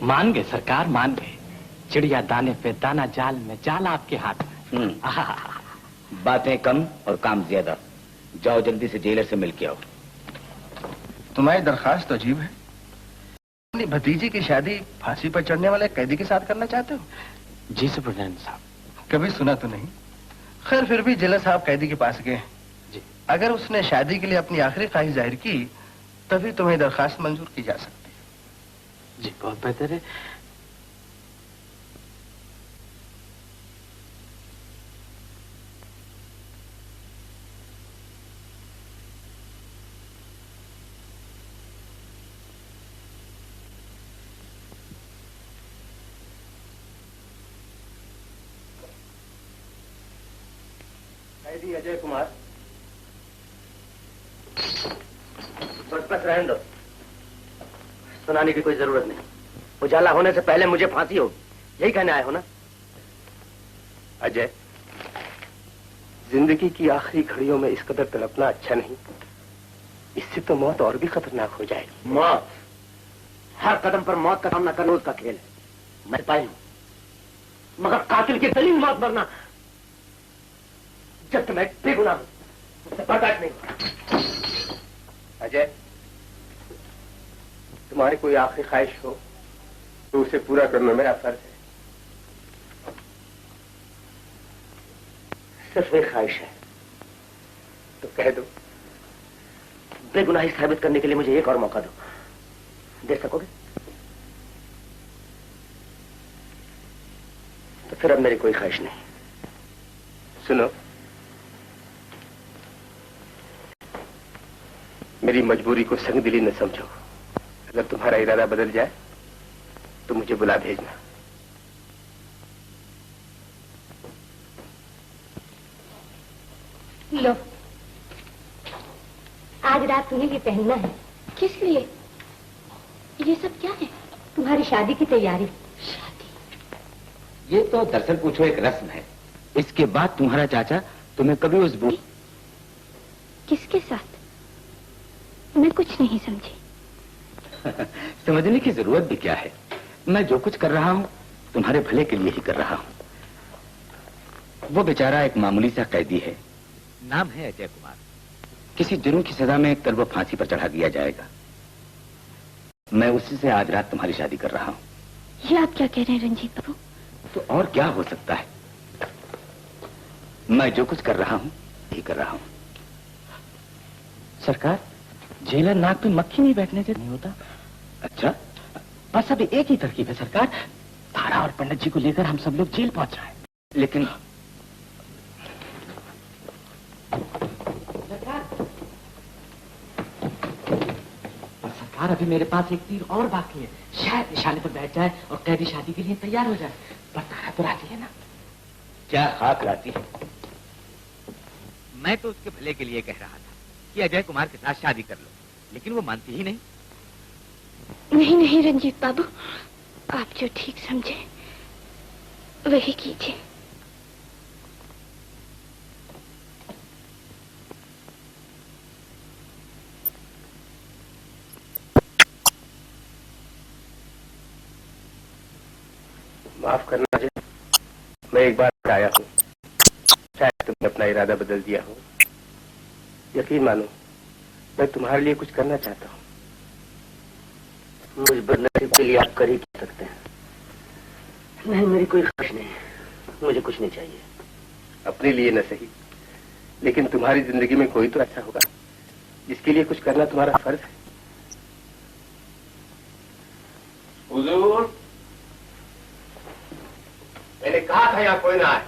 मान गए सरकार, मान गए। चिड़िया दाने पे दाना, जाल में जाल आपके हाथ में। बातें कम और काम ज्यादा। जाओ जल्दी से जेलर से मिल के आओ। तुम्हारी दरखास्त तो अजीब है। अपनी भतीजी की शादी फांसी पर चढ़ने वाले कैदी के साथ करना चाहते हो? जी सुपरटेंडेंट साहब। कभी सुना तो नहीं। खैर फिर भी जेलर साहब कैदी के पास गए जी। अगर उसने शादी के लिए अपनी आखिरी ख्वाहिश जाहिर की तभी तुम्हें दरखास्त मंजूर की जा सकती है। जी बहुत बेहतर है। कैदी अजय कुमार, बस रहने दो। सुनाने की कोई जरूरत नहीं। उजाला होने से पहले मुझे फांसी हो, यही कहने आए हो ना? अजय, जिंदगी की आखिरी घड़ियों में इस कदर तड़पना अच्छा नहीं। इससे तो मौत और भी खतरनाक हो जाएगी। मौत? हर कदम पर मौत का सामना करना उसका खेल है। मैं पाई हूं, मगर कातिल की दलील मौत मरना जब मैं बेगुनाह हूं, उससे बर्दाश्त नहीं। अजय, तुम्हारी कोई आखिरी ख्वाहिश हो तो उसे पूरा करना मेरा फर्ज है। सिर्फ एक ख्वाहिश है तो कह दो। बेगुनाही साबित करने के लिए मुझे एक और मौका दो। दे सकोगे? तो फिर अब मेरी कोई ख्वाहिश नहीं। सुनो, मेरी मजबूरी को संगदिली न समझो। अगर तुम्हारा इरादा बदल जाए तो मुझे बुला भेजना। लो, आज रात तुम्हें ये पहनना है। किस लिए? ये सब क्या है? तुम्हारी शादी की तैयारी। ये तो दरअसल पूछो एक रस्म है। इसके बाद तुम्हारा चाचा तुम्हें कभी उस बूढ़ी किसके साथ? मैं कुछ नहीं समझी। समझने की जरूरत भी क्या है। मैं जो कुछ कर रहा हूं तुम्हारे भले के लिए ही कर रहा हूं। वो बेचारा एक मामूली सा कैदी है, नाम है अजय कुमार। किसी जुर्म की सजा में कल वो फांसी पर चढ़ा दिया जाएगा। मैं उसी से आज रात तुम्हारी शादी कर रहा हूं। ये आप क्या कह रहे हैं रंजीत बाबू? तो और क्या हो सकता है। मैं जो कुछ कर रहा हूं यही कर रहा हूं। सरकार, जेलर नाक पे मक्खी नहीं बैठने से नहीं होता। अच्छा, बस अब एक ही तरकीब है सरकार। तारा और पंडित जी को लेकर हम सब लोग जेल पहुंच रहे हैं। लेकिन सरकार, अभी मेरे पास एक तीर और बाकी है। शायद निशाने पर बैठ जाए और कैदी शादी के लिए तैयार हो जाए। पर तारा तो राजी है ना? क्या खाक राती है। मैं तो उसके भले के लिए कह रहा था कि अजय कुमार के साथ शादी कर लो, लेकिन वो मानती ही नहीं। नहीं नहीं रंजीत बाबू, आप जो ठीक समझे वही कीजिए। माफ करना अजय, मैं एक बार आया हूँ, शायद तुमने अपना इरादा बदल दिया हो। यकीन मानो, मैं तुम्हारे लिए कुछ करना चाहता हूँ। मुझ बदनसीब के लिए आप कर ही सकते हैं। नहीं, मेरी कोई ख्वाहिश नहीं, मुझे कुछ नहीं चाहिए। अपने लिए न सही, लेकिन तुम्हारी जिंदगी में कोई तो ऐसा होगा जिसके लिए कुछ करना तुम्हारा फर्ज है। हुजूर, मैंने कहा था यहाँ कोई ना आए।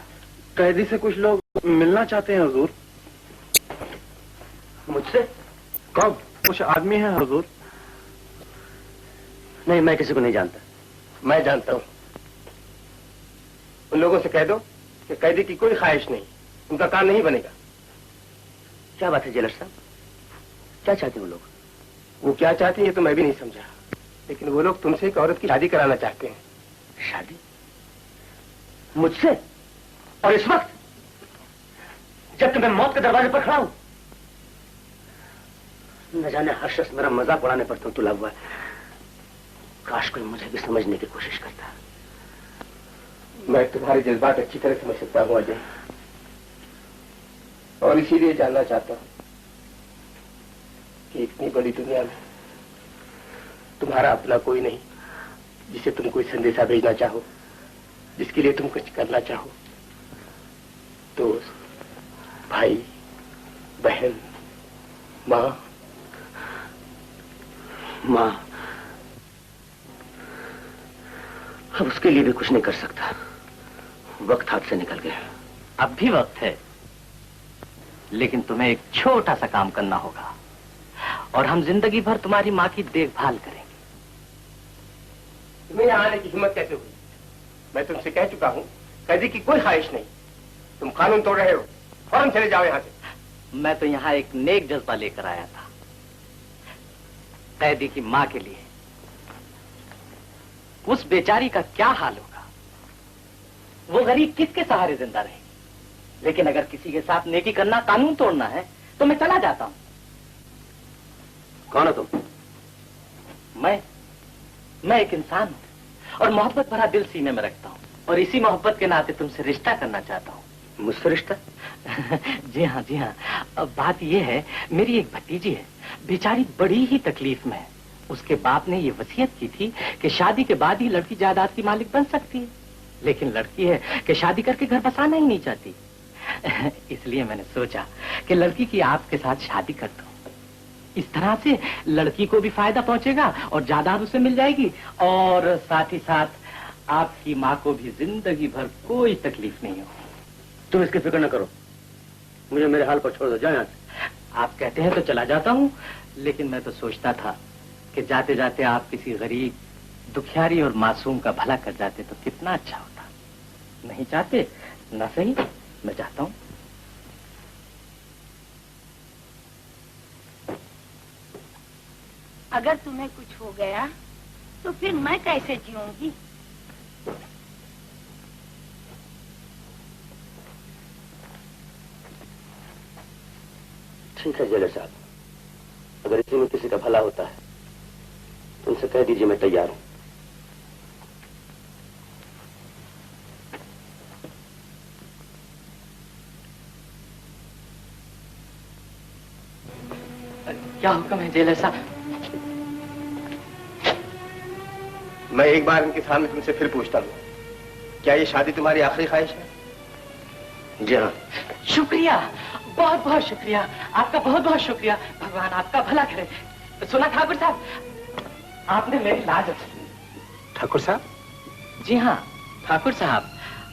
कैदी से कुछ लोग मिलना चाहते हैं हुजूर। मुझसे? कौन? कुछ आदमी हैं हुजूर। नहीं, मैं किसी को नहीं जानता। मैं जानता हूँ। उन लोगों से कह दो कि कैदी की कोई ख्वाहिश नहीं, उनका काम नहीं बनेगा। क्या बात है जेलर साहब, क्या चाहते हैं वो लोग? वो क्या चाहती है तो मैं भी नहीं समझा, लेकिन वो लोग तुमसे एक औरत की शादी कराना चाहते हैं। शादी? मुझसे? और इस वक्त, जब कि मैं मौत के दरवाजे पर खड़ा हूं? न जाने हर शख्स मेरा मजाक उड़ाने पर तो तुला हुआ है। काश कोई मुझे भी समझने की कोशिश करता। मैं तुम्हारे जज्बात अच्छी तरह समझ सकता हूँ अजय, और इसीलिए जानना चाहता हूँ कि इतनी बड़ी दुनिया में तुम्हारा अपना कोई नहीं जिसे तुम कोई संदेशा भेजना चाहो, जिसके लिए तुम कुछ करना चाहो। दोस्त, भाई, बहन, माँ। अब उसके लिए भी कुछ नहीं कर सकता। वक्त हाथ से निकल गया। अब भी वक्त है, लेकिन तुम्हें एक छोटा सा काम करना होगा और हम जिंदगी भर तुम्हारी माँ की देखभाल करेंगे। तुम्हें यहाँ आने की हिम्मत कैसे हुई? मैं तुमसे कह चुका हूँ, कैदी की कोई ख्वाहिश नहीं। तुम कानून तोड़ रहे हो, फौरन चले जाओ यहाँ से। मैं तो यहाँ एक नेक जज्बा लेकर आया था, कैदी की माँ के लिए। उस बेचारी का क्या हाल होगा? वो गरीब किसके सहारे जिंदा रहेगी? लेकिन अगर किसी के साथ नेकी करना, कानून तोड़ना है, तो मैं चला जाता हूं। कौन हो तुम? मैं एक इंसान हूं और मोहब्बत भरा दिल सीने में रखता हूं, और इसी मोहब्बत के नाते तुमसे रिश्ता करना चाहता हूं। मुझसे रिश्ता? जी हाँ जी हाँ। अब बात यह है, मेरी एक भतीजी है, बेचारी बड़ी ही तकलीफ में है। उसके बाप ने ये वसीयत की थी कि शादी के बाद ही लड़की जायदाद की मालिक बन सकती है, लेकिन लड़की है कि शादी करके घर बसाना ही नहीं चाहती। इसलिए मैंने सोचा कि लड़की की आपके साथ शादी कर दूं। इस तरह से लड़की को भी फायदा पहुंचेगा और जायदाद उसे मिल जाएगी, और साथ ही साथ आपकी माँ को भी जिंदगी भर कोई तकलीफ नहीं होगी। तुम इसकी फिक्र न करो, मुझे मेरे हाल पर छोड़ दो, जाओ यहाँ से। आप कहते हैं तो चला जाता हूँ, लेकिन मैं तो सोचता था कि जाते जाते आप किसी गरीब, दुखियारी और मासूम का भला कर जाते तो कितना अच्छा होता। नहीं चाहते ना? सही, मैं चाहता हूँ। अगर तुम्हें कुछ हो गया तो फिर मैं कैसे जीऊंगी? ठीक है जेलर साहब, अगर इसी में किसी का भला होता है तो उनसे कह दीजिए मैं तैयार हूं। क्या हुक्म है जेलर साहब? मैं एक बार इनके सामने तुमसे फिर पूछता हूँ, क्या ये शादी तुम्हारी आखिरी ख्वाहिश है? जी हाँ। शुक्रिया, बहुत बहुत शुक्रिया, आपका बहुत बहुत शुक्रिया। भगवान आपका भला करे। सुना ठाकुर साहब, आपने मेरी लाज रखी। ठाकुर साहब? जी हाँ ठाकुर साहब,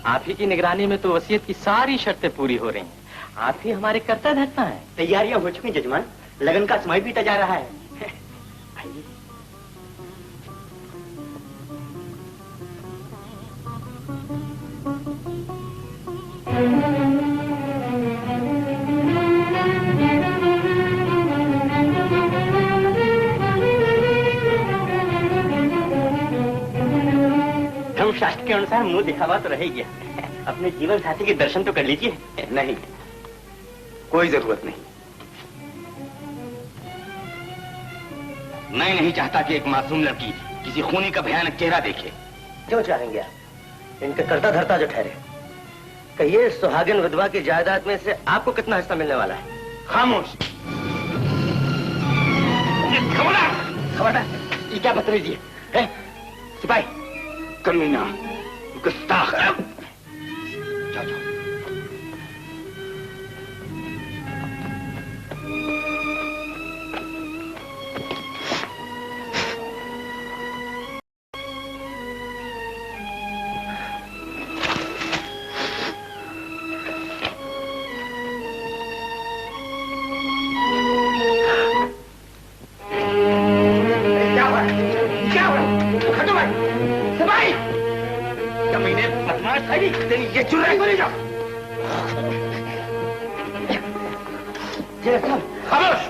आप ही की निगरानी में तो वसीयत की सारी शर्तें पूरी हो रही हैं। आप ही हमारे कर्ता धर्ता हैं। तैयारियां हो चुकी जजमान, लगन का समय बीता जा रहा है। शास्त्र के अनुसार मुंह दिखावा तो रह गया, अपने जीवन साथी के दर्शन तो कर लीजिए। नहीं, कोई जरूरत नहीं। मैं नहीं चाहता कि एक मासूम लड़की किसी खूनी का भयानक चेहरा देखे। क्यों चाहेंगे आप? इनके करता धरता जो ठहरे। कहिए सुहागिन विधवा की जायदाद में से आपको कितना हिस्सा मिलने वाला है? खामोश। खबरदार, ये क्या बदतमीजी है? सिपाही, कमीना, गुस्ताख। जाओ जाओ। ये चुरा को ले जाओ। जय साहब, खामोश।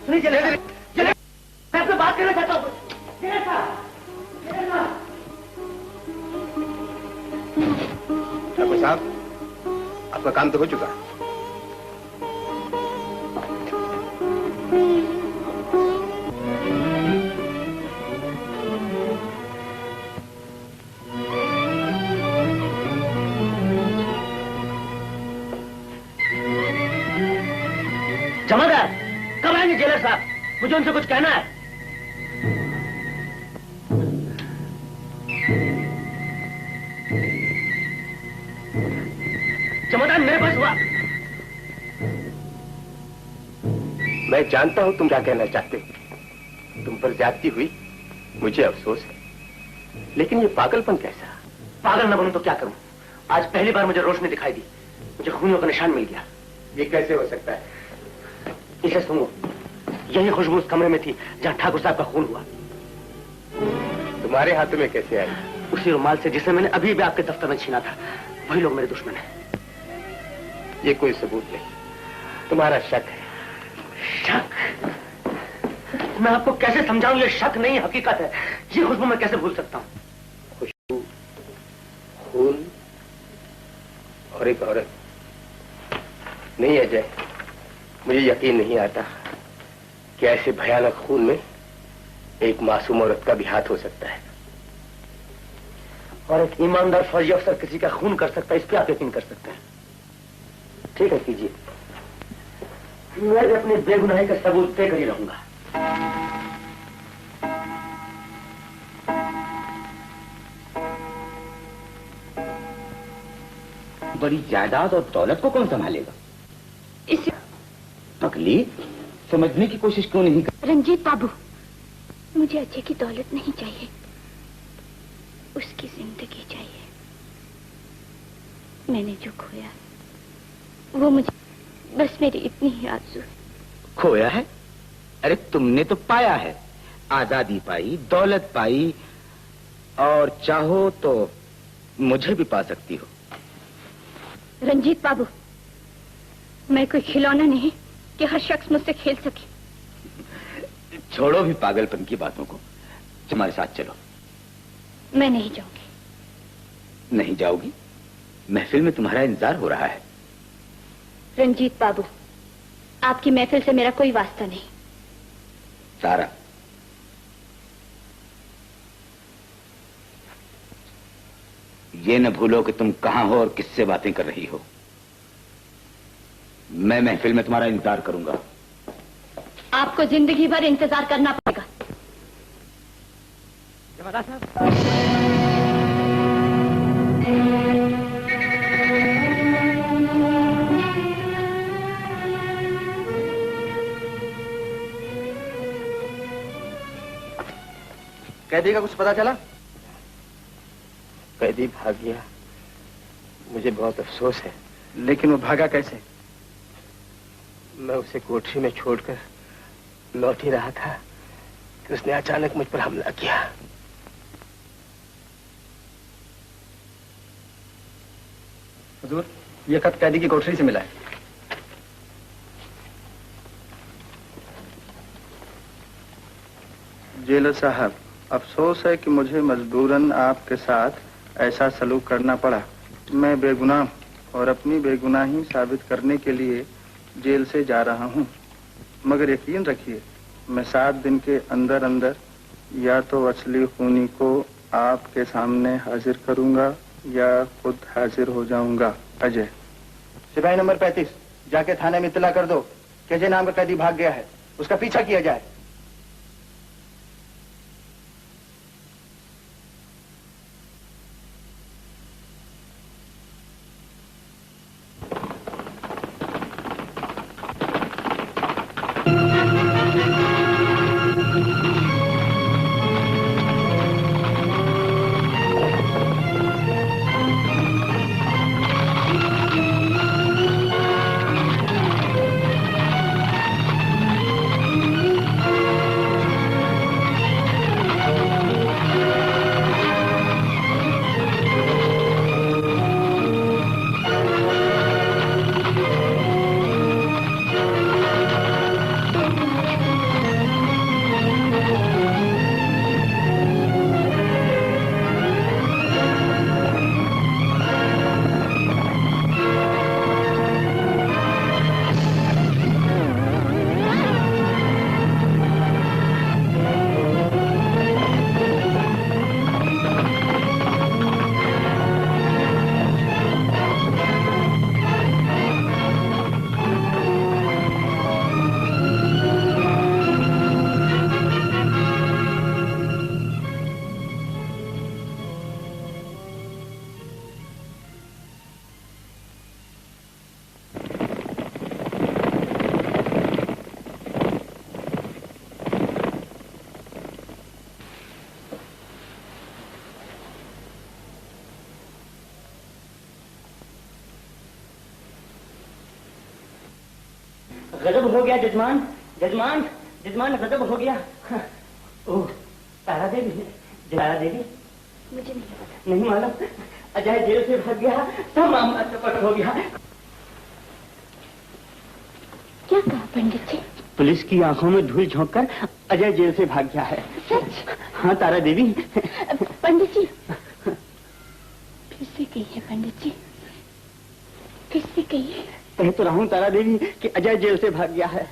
सुनिए जय मैं आपसे बात करना चाहता हूँ। जय साहब, ठाकुर साहब, आपका काम तो हो चुका। जमादार, कब आएंगे जेलर साहब? मुझे उनसे कुछ कहना है। जमादार, मेरे पास हुआ। मैं जानता हूं तुम क्या कहना चाहते हो। तुम पर ज्यादती हुई, मुझे अफसोस है, लेकिन ये पागलपन कैसा? पागल न बनूं तो क्या करूं? आज पहली बार मुझे रोशनी दिखाई दी, मुझे खूनियों का निशान मिल गया। ये कैसे हो सकता है? इसे सुनो, यही खुशबू उस कमरे में थी जहां ठाकुर साहब का खून हुआ। तुम्हारे हाथों में कैसे आई? उसी रुमाल से जिसे मैंने अभी भी आपके दफ्तर में छीना था। वही लोग मेरे दुश्मन हैं। ये कोई सबूत नहीं, तुम्हारा शक है। शक? मैं आपको कैसे समझाऊं? ये शक नहीं हकीकत है। ये खुशबू मैं कैसे भूल सकता हूं? खुशबू, खून और एक औरत। नहीं अजय, मुझे यकीन नहीं आता कि ऐसे भयानक खून में एक मासूम औरत का भी हाथ हो सकता है। और एक ईमानदार फौजी अफसर किसी का खून कर सकता है, इस पे आप यकीन कर सकते हैं। ठीक है, कीजिए। मैं भी अपनी बेगुनाही का सबूत देकर ही रहूंगा। बड़ी जायदाद और दौलत को कौन संभालेगा? इसे पगली, समझने की कोशिश क्यों नहीं कर? रंजीत बाबू, मुझे अजय की दौलत नहीं चाहिए, उसकी जिंदगी चाहिए। मैंने जो खोया वो मुझे बस मेरी इतनी ही आरज़ू। खोया है? अरे तुमने तो पाया है। आजादी पाई, दौलत पाई, और चाहो तो मुझे भी पा सकती हो। रंजीत बाबू, मैं कोई खिलौना नहीं कि हर शख्स मुझसे खेल सके। छोड़ो भी पागलपन की बातों को, तुम्हारे साथ चलो। मैं नहीं जाऊंगी। नहीं जाओगी? महफिल में तुम्हारा इंतजार हो रहा है। रंजीत बाबू, आपकी महफिल से मेरा कोई वास्ता नहीं। सारा, ये न भूलो कि तुम कहां हो और किससे बातें कर रही हो। मैं महफिल में तुम्हारा इंतजार करूंगा। आपको जिंदगी भर इंतजार करना पड़ेगा। जमादार साहब, कैदी का कुछ पता चला? कैदी भाग गया। मुझे बहुत अफसोस है। लेकिन वो भागा कैसे? मैं उसे कोठरी में छोड़कर लौट ही रहा था कि उसने अचानक मुझ पर हमला किया। हुजूर, ये खत कैदी की कोठरी से मिला है। जेलर साहब, अफसोस है कि मुझे मजबूरन आपके साथ ऐसा सलूक करना पड़ा। मैं बेगुनाह और अपनी बेगुनाही साबित करने के लिए जेल से जा रहा हूँ, मगर यकीन रखिए मैं 7 दिन के अंदर अंदर या तो असली खूनी को आपके सामने हाजिर करूंगा या खुद हाजिर हो जाऊंगा। अजय। सिपाही नंबर 35, जाके थाने में इत्तला कर दो कि अजय नाम का कैदी भाग गया है, उसका पीछा किया जाए। गजब हो गया जजमान, जजमान, जजमान गजब हो गया। ओह, तारा देवी, तारा देवी, मुझे नहीं पता। नहीं मालूम, अजय जेल से भाग गया, सब मामला चपट हो गया। क्या कहा पंडित जी? पुलिस की आंखों में धूल झोंक कर अजय जेल से भाग गया है। सच? हाँ तारा देवी। पंडित जी, फिर से कहिए पंडित जी, फिर से कहिए। कह तो रहा हूँ तारा देवी कि अजय जेल से भाग गया है।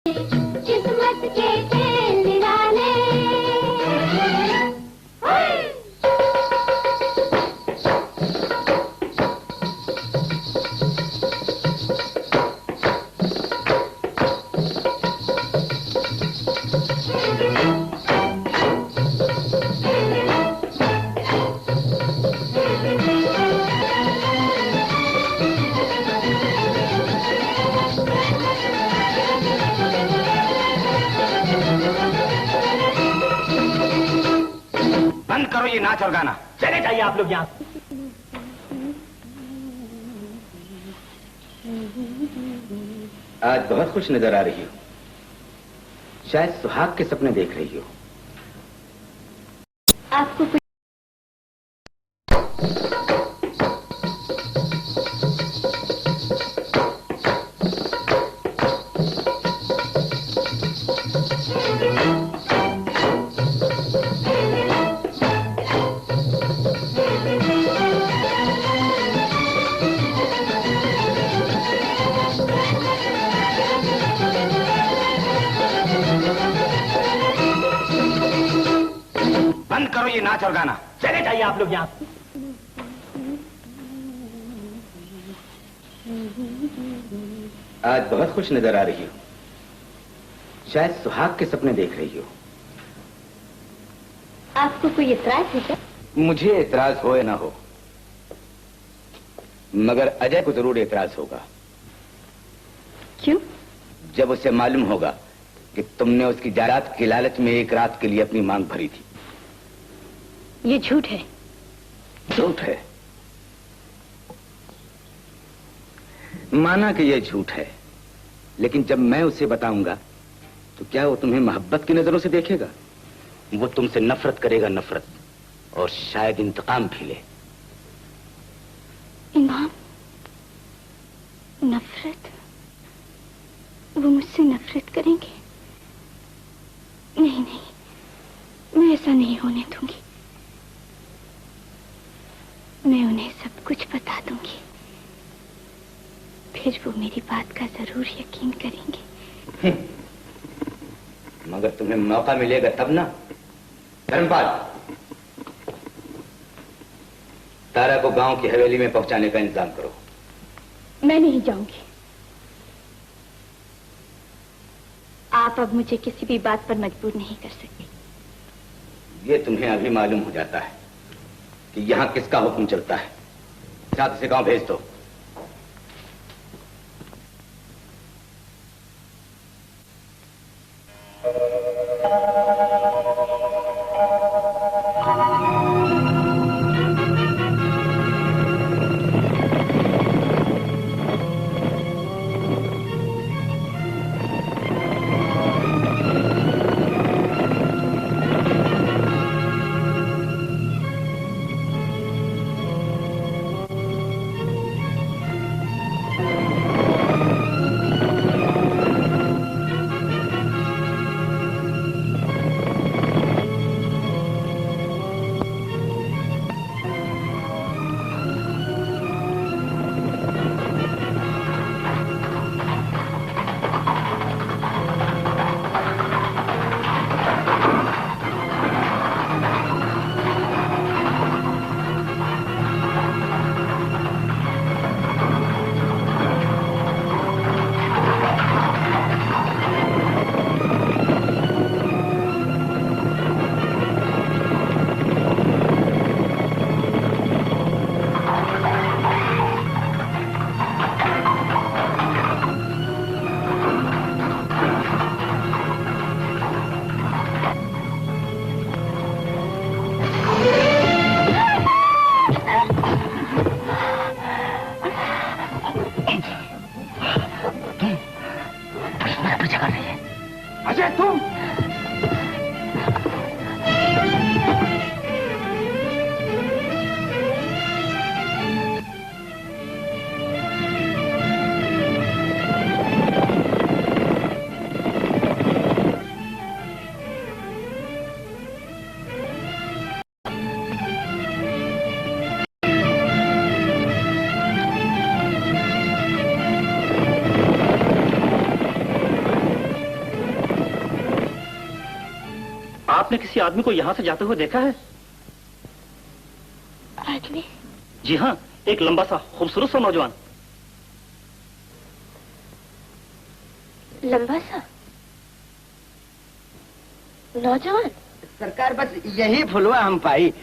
किस्मत के खेल निराले। बंद करो ये नाच और गाना, चले जाइए आप लोग यहाँ से। आज बहुत खुश नजर आ रही हो, शायद सुहाग के सपने देख रही हो। आपको कुछ बंद करो ये नाच और गाना, चले जाइए आप लोग यहाँ से। आज बहुत खुश नजर आ रही हो, शायद सुहाग के सपने देख रही हो। आपको कोई इतराज है क्या? मुझे एतराज हो या ना हो, मगर अजय को जरूर एतराज होगा। क्यों? जब उसे मालूम होगा कि तुमने उसकी जायदाद की लालच में एक रात के लिए अपनी मांग भरी थी। ये झूठ है। झूठ है? माना कि यह झूठ है, लेकिन जब मैं उसे बताऊंगा तो क्या वो तुम्हें मोहब्बत की नजरों से देखेगा? वो तुमसे नफरत करेगा, नफरत, और शायद इंतकाम भी ले। इमाम, नफरत? वो मुझसे नफरत करेंगे? नहीं नहीं, मैं ऐसा नहीं होने दूंगी। मैं उन्हें सब कुछ बता दूंगी, फिर वो मेरी बात का जरूर यकीन करेंगे। मगर तुम्हें मौका मिलेगा तब ना। धर्मपाल, तारा को गांव की हवेली में पहुंचाने का इंतजाम करो। मैं नहीं जाऊंगी। आप अब मुझे किसी भी बात पर मजबूर नहीं कर सकते। ये तुम्हें अभी मालूम हो जाता है कि यहां किसका हुक्म चलता है। साथ से गांव भेज दो। आपने किसी आदमी को यहाँ से जाते हुए देखा है? आदमी? जी हाँ, एक लंबा सा खूबसूरत सा नौजवान। लंबा सा नौजवान? सरकार बस यही फुलवा हम पाई।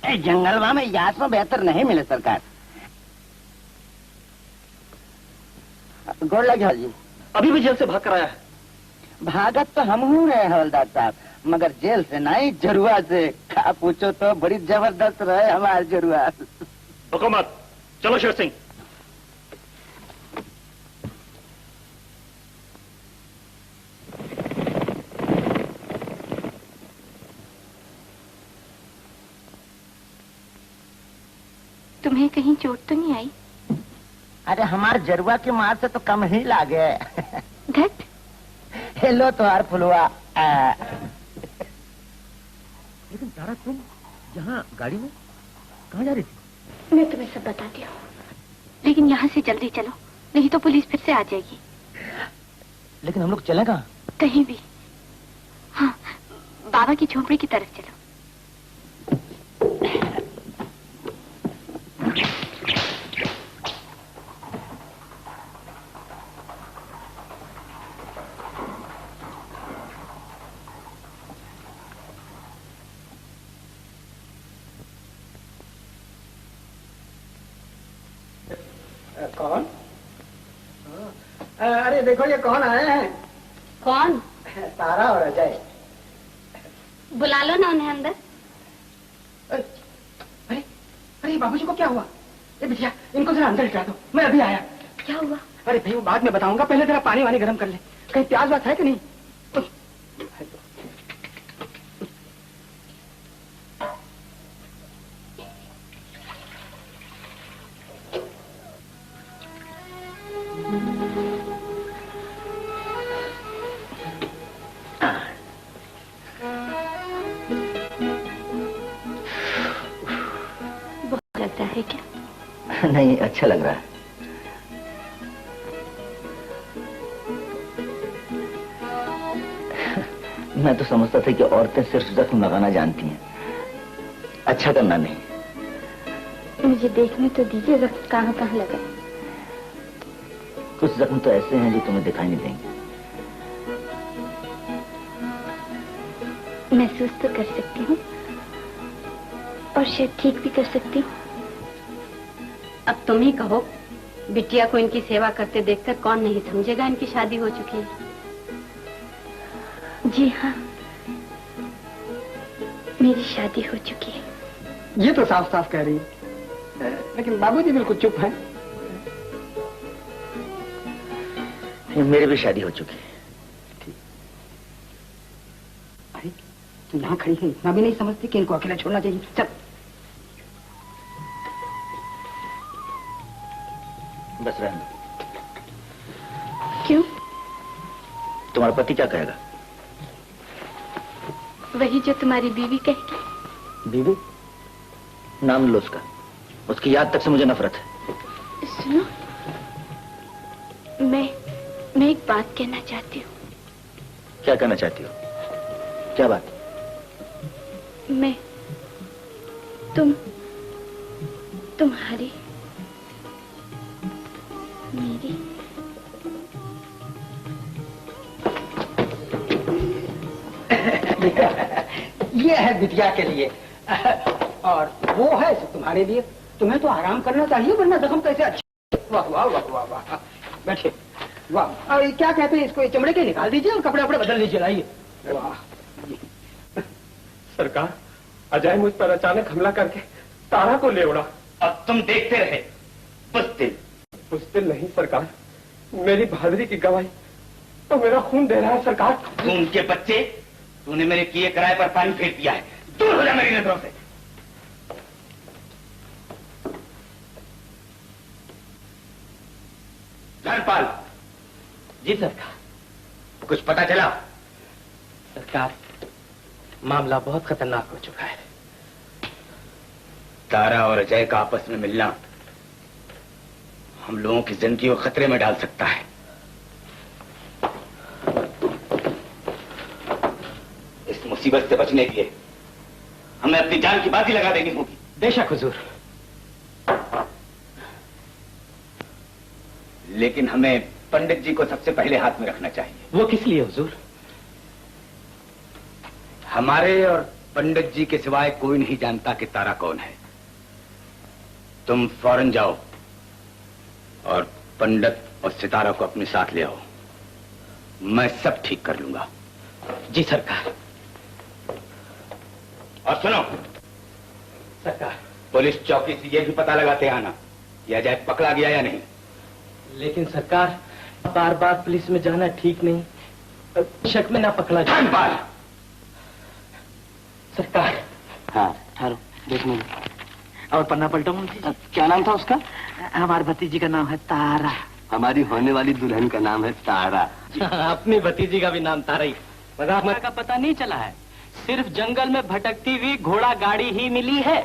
जंगलवा में यहाँ से बेहतर नहीं मिले सरकार। गोड़ लगे जी। अभी भी जेल से भाग कर आया है। भागत तो हम हूँ रहे हवलदार साहब, मगर जेल से नहीं, जरुआ से। का पूछो तो बड़ी जबरदस्त रहे हमारे जरुआ। हुकूमत, चलो शेर सिंह। तुम्हें कहीं चोट तो नहीं आई? अरे हमारे जरुआ की मार से तो कम ही लागे। घट। हेलो तो हर फुलवा। लेकिन तारा, तुम यहाँ गाड़ी में कहाँ जा रही थी? मैं तुम्हें सब बताती हूँ, लेकिन यहाँ से जल्दी चलो, नहीं तो पुलिस फिर से आ जाएगी। लेकिन हम लोग चलें कहाँ? कहीं भी। हाँ, बाबा की झोपड़ी की तरफ चलो। कौन? अरे देखो ये कौन आए हैं? कौन? तारा और अजय। बुला लो ना उन्हें अंदर। अरे अरे बाबूजी को क्या हुआ? ये बिटिया, इनको जरा अंदर लिटा दो, मैं अभी आया। क्या हुआ? अरे भाई वो बाद में बताऊंगा, पहले जरा पानी वानी गर्म कर ले। कहीं प्याज वास है कि नहीं? लगता है क्या? नहीं, अच्छा लग रहा है। मैं तो समझता था कि औरतें सिर्फ जख्म लगाना जानती हैं, अच्छा करना नहीं। मुझे देखने तो दीजिए जख्म कहाँ कहाँ लगा। कुछ जख्म तो ऐसे हैं जो तुम्हें दिखाई नहीं देंगे। महसूस तो कर सकती हूँ और शायद ठीक भी कर सकती हूँ। अब तुम ही कहो, बिटिया को इनकी सेवा करते देखकर कौन नहीं समझेगा इनकी शादी हो चुकी है। जी हाँ, मेरी शादी हो चुकी है। ये तो साफ साफ कह रही है, लेकिन बाबूजी बिल्कुल चुप हैं। मेरी भी शादी हो चुकी है। अरे तुम यहाँ खड़ी है, इतना भी नहीं समझती कि इनको अकेला छोड़ना चाहिए? चल। बस रहने दो। क्यों? तुम्हारा पति क्या कहेगा? वही जो तुम्हारी बीवी कहेगी। बीवी? नाम लो उसका, उसकी याद तक से मुझे नफरत है। सुनो, मैं एक बात कहना चाहती हूँ। क्या कहना चाहती हो? क्या बात? मैं तुम्हारी मेरी ये है बिटिया के लिए और वो है तुम्हारे लिए। तुम्हें तो आराम करना चाहिए, वरना जख्म कैसे अच्छे। वाह वाह वाह वाह वाह, बैठे। वाह, और क्या कहते हैं इसको, ये चमड़े के निकाल दीजिए और कपड़े वपड़े बदल लीजिए। लाइए। वाह। सरकार, अजय मुझ पर अचानक हमला करके तारा को ले उड़ा। अब तुम देखते रहे। बुज़दिल। बुज़दिल नहीं सरकार, मेरी बहादुरी की गवाही तो मेरा खून दे रहा है सरकार। खून के बच्चे, तूने मेरे किए किराए पर पानी फेंक दिया है। दूर हो जा मेरी नजरों से। धर्मपाल। जी सरकार। कुछ पता चला? सरकार, मामला बहुत खतरनाक हो चुका है। तारा और अजय का आपस में मिलना हम लोगों की जिंदगी को खतरे में डाल सकता है। मुसीबत से बचने के लिए हमें अपनी जान की बाजी लगा देनी होगी। बेशक हुजूर। लेकिन हमें पंडित जी को सबसे पहले हाथ में रखना चाहिए। वो किस लिए हुजूर? हमारे और पंडित जी के सिवाय कोई नहीं जानता कि तारा कौन है। तुम फौरन जाओ और पंडित और सितारा को अपने साथ ले आओ। मैं सब ठीक कर लूंगा। जी सरकार। और सुनो सरकार, पुलिस चौकी से यह भी पता लगाते आना कि अजय पकड़ा गया या नहीं। लेकिन सरकार, बार बार पुलिस में जाना ठीक नहीं। शक में ना पकड़ा जाए। सरकार। हाँ ठहरो, देखने में। और पन्ना पलटाऊं? क्या नाम था उसका? हमारे भतीजी का नाम है तारा। हमारी होने वाली दुल्हन का नाम है तारा। अपनी भतीजी का भी नाम तारा ही। मजाक का पता नहीं चला है, सिर्फ जंगल में भटकती हुई घोड़ा गाड़ी ही मिली है।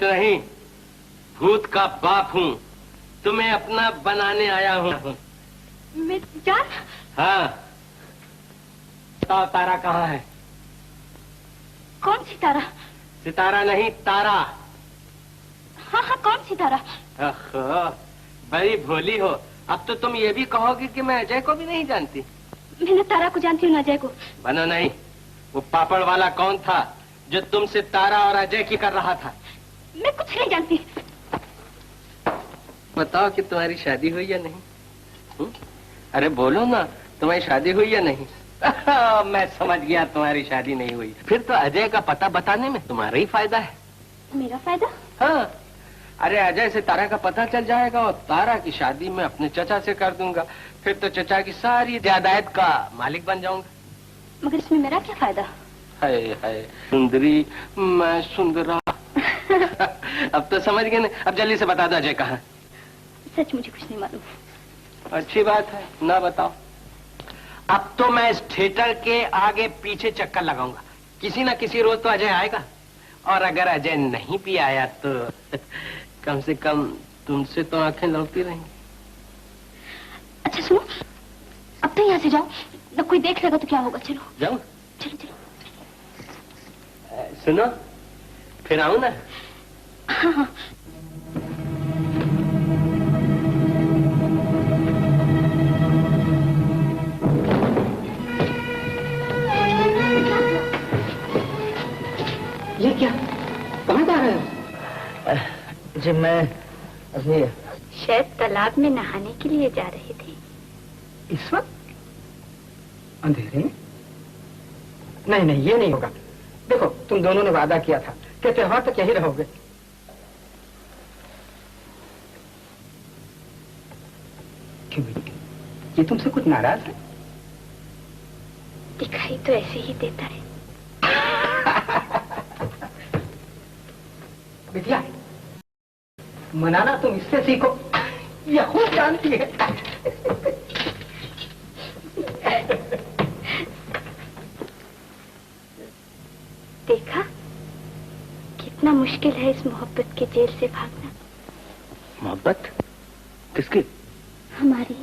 नहीं, भूत का बाप हूँ, तुम्हें अपना बनाने आया हूँ। मैं जान? हाँ। तारा कहाँ है? कौन सी तारा? सितारा नहीं, तारा। हाँ हाँ, कौन सी तारा? बड़ी भोली हो। अब तो तुम ये भी कहोगी कि मैं अजय को भी नहीं जानती। मैं न तारा को जानती हूँ न अजय को। बनो नहीं। वो पापड़ वाला कौन था जो तुमसे तारा और अजय की कर रहा था? मैं कुछ नहीं जानती। बताओ कि तुम्हारी शादी हुई या नहीं? अरे बोलो ना, तुम्हारी शादी हुई या नहीं? मैं समझ गया तुम्हारी शादी नहीं हुई। फिर तो अजय का पता बताने में तुम्हारा ही फायदा है। मेरा फायदा? हाँ। अरे अजय से तारा का पता चल जाएगा और तारा की शादी मैं अपने चचा से कर दूंगा। फिर तो चचा की सारी जायदाद का मालिक बन जाऊंगा। मगर इसमें मेरा क्या फायदा? हाय हाय, सुंदरी मैं सुंदरा। अब तो समझ गए ना। अब जल्दी से बता दो अजय कहाँ? सच मुझे कुछ नहीं मालूम। अच्छी बात है, ना बताओ। अब तो मैं इस थिएटर के आगे पीछे चक्कर लगाऊंगा। किसी ना किसी रोज तो अजय आएगा, और अगर अजय नहीं भी आया तो कम से कम तुमसे तो आंखें लौटती रहेंगी। अच्छा सुनो, अब तो यहाँ से जाओ, न कोई देख लेगा तो क्या होगा। चलो जाओ। चलो चलो। सुनो, फिर आऊं ना? हाँ हाँ। ये क्या? कहाँ जा रहे हो? जी मैं अभी शायद तालाब में नहाने के लिए जा रहे थे। इस वक्त अंधेरे में? नहीं नहीं, ये नहीं होगा। देखो, तुम दोनों ने वादा किया था कि त्योहार तक यही रहोगे। क्यों बेटी, ये तुमसे कुछ नाराज है? दिखाई तो ऐसे ही देता है। बिटिया, मनाना तुम इससे सीखो, यह खूब जानती है। देखा, कितना मुश्किल है इस मोहब्बत के जेल से भागना। मोहब्बत? किसकी? हमारी,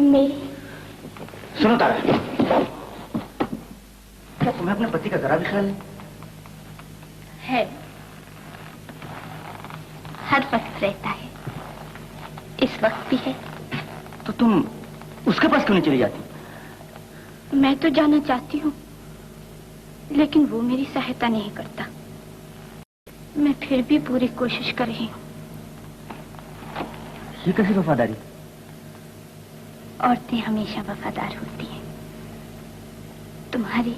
मेरी। सुनो तारा, क्या तुम्हें अपने पति का जरा भी ख्याल नहीं? है, हर वक्त रहता है। इस वक्त भी है। तो तुम उसके पास क्यों नहीं चली जाती? मैं तो जाना चाहती हूँ, लेकिन वो मेरी सहायता नहीं करता। मैं फिर भी पूरी कोशिश कर रही हूँ। ये कैसी वफादारी? औरतें हमेशा वफादार होती हैं। तुम्हारी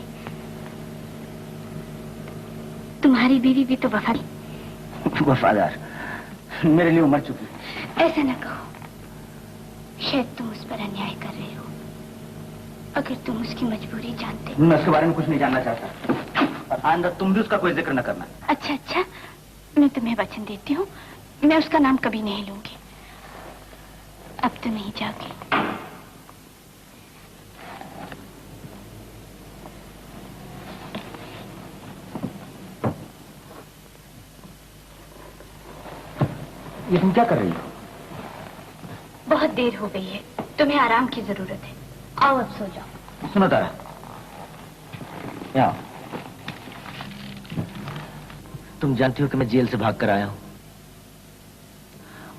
तुम्हारी बीवी भी तो वफादार मेरे लिए उमर चुकी। ऐसा न कहो, शायद तुम उस पर अन्याय कर रहे हो। अगर तुम उसकी मजबूरी जानते। मैं उसके बारे में कुछ नहीं जानना चाहता और आइंदा तुम भी उसका कोई जिक्र न करना। अच्छा अच्छा, मैं तुम्हें वचन देती हूँ, मैं उसका नाम कभी नहीं लूंगी। अब तो नहीं जाओगी। ये तुम क्या कर रही हो? बहुत देर हो गई है, तुम्हें आराम की जरूरत है। आओ अब सो जाओ। सुनो तारा, यहाँ तुम जानती हो कि मैं जेल से भाग कर आया हूं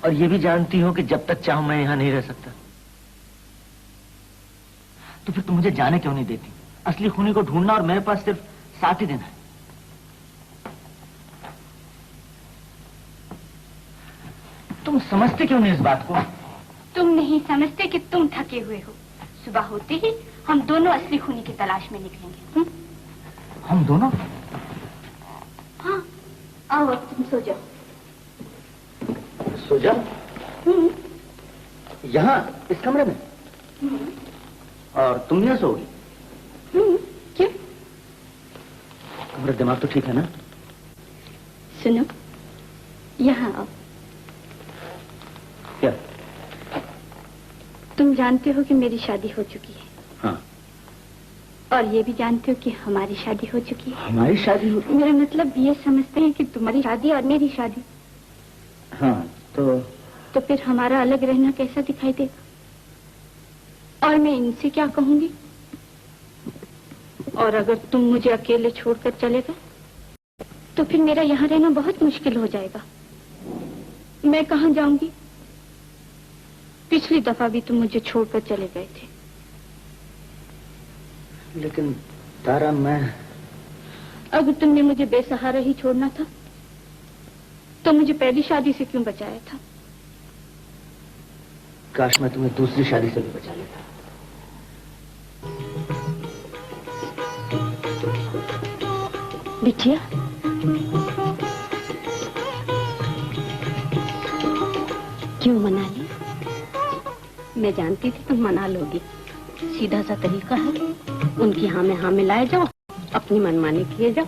और ये भी जानती हो कि जब तक चाहूं मैं यहां नहीं रह सकता। तो फिर तुम मुझे जाने क्यों नहीं देती? असली खूनी को ढूंढना और मेरे पास सिर्फ 7 ही दिन है। तुम समझते क्यों नहीं इस बात को? तुम नहीं समझते कि तुम थके हुए हो। सुबह होते ही हम दोनों असली खूनी की तलाश में निकलेंगे। हम दोनों? हाँ, आओ अब तुम सो जाओ। सो जाओ? यहाँ इस कमरे में? और तुम यहाँ सोओगी? क्यों? तुम्हारा दिमाग तो ठीक है ना? सुनो, यहाँ आओ। क्या? तुम जानते हो कि मेरी शादी हो चुकी है। हाँ। और ये भी जानते हो कि हमारी शादी हो चुकी है। हमारी शादी हो? मेरा मतलब ये समझते हैं कि तुम्हारी शादी और मेरी शादी। हाँ, तो फिर हमारा अलग रहना कैसा दिखाई देगा? और मैं इनसे क्या कहूंगी? और अगर तुम मुझे अकेले छोड़कर चले गए तो फिर मेरा यहाँ रहना बहुत मुश्किल हो जाएगा। मैं कहाँ जाऊंगी? पिछली दफा भी तुम मुझे छोड़कर चले गए थे। लेकिन तारा, मैं अगर तुमने मुझे बेसहारा ही छोड़ना था तो मुझे पहली शादी से क्यों बचाया था? काश मैं तुम्हें दूसरी शादी से भी बचा लेता। बिटिया, क्यों मना ली? मैं जानती थी तुम मना लोगी। सीधा सा तरीका है, उनकी हाँ में हाँ मिलाए जाओ, अपनी मनमानी किए जाओ।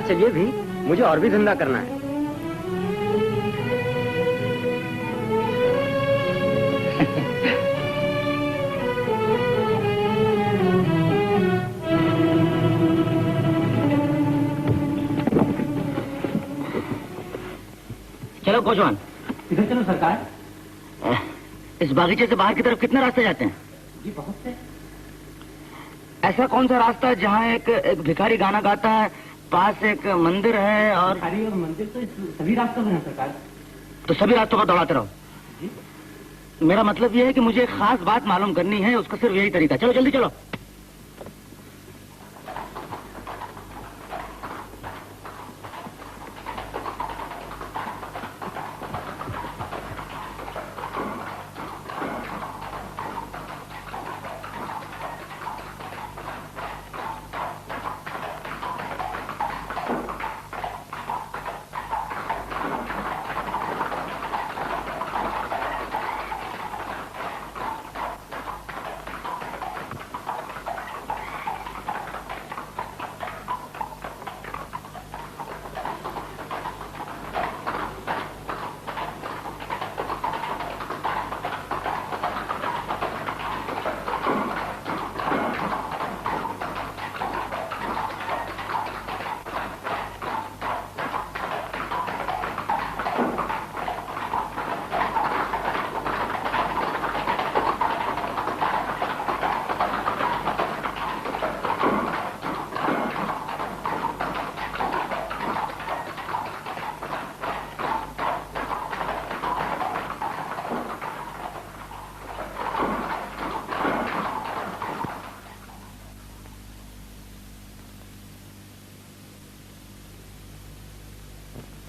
चलिए भी, मुझे और भी धंधा करना है। चलो कोचवान। किधर चलो सरकार? इस बागीचे से बाहर की तरफ कितने रास्ते जाते हैं? जी बहुत से। ऐसा कौन सा रास्ता है जहाँ एक भिखारी गाना गाता है, पास एक मंदिर है और भिखारी और मंदिर तो सभी रास्तों में है सरकार। तो सभी रास्तों पर दौड़ाते रहो। मेरा मतलब यह है कि मुझे एक खास बात मालूम करनी है, उसका सिर्फ यही तरीका। चलो जल्दी चलो।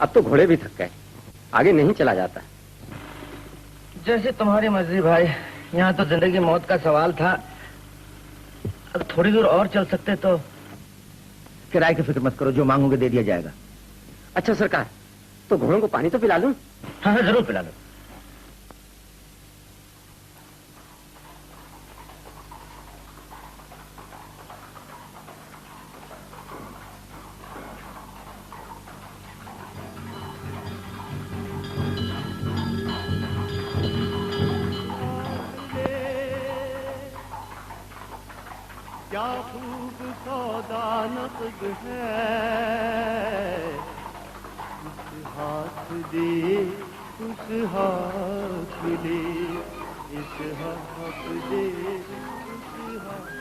अब तो घोड़े भी थक गए, आगे नहीं चला जाता। जैसे तुम्हारी मर्जी भाई, यहाँ तो जिंदगी मौत का सवाल था। अब थोड़ी दूर और चल सकते तो। किराए की फिक्र मत करो, जो मांगोगे दे दिया जाएगा। अच्छा सरकार, तो घोड़ों को पानी तो पिला लूं? हाँ हाँ जरूर पिला लो। क्या खूब सौदा नकद है, इस हाथ दे उस हाथ ले, इस हाथ दे उस हाथ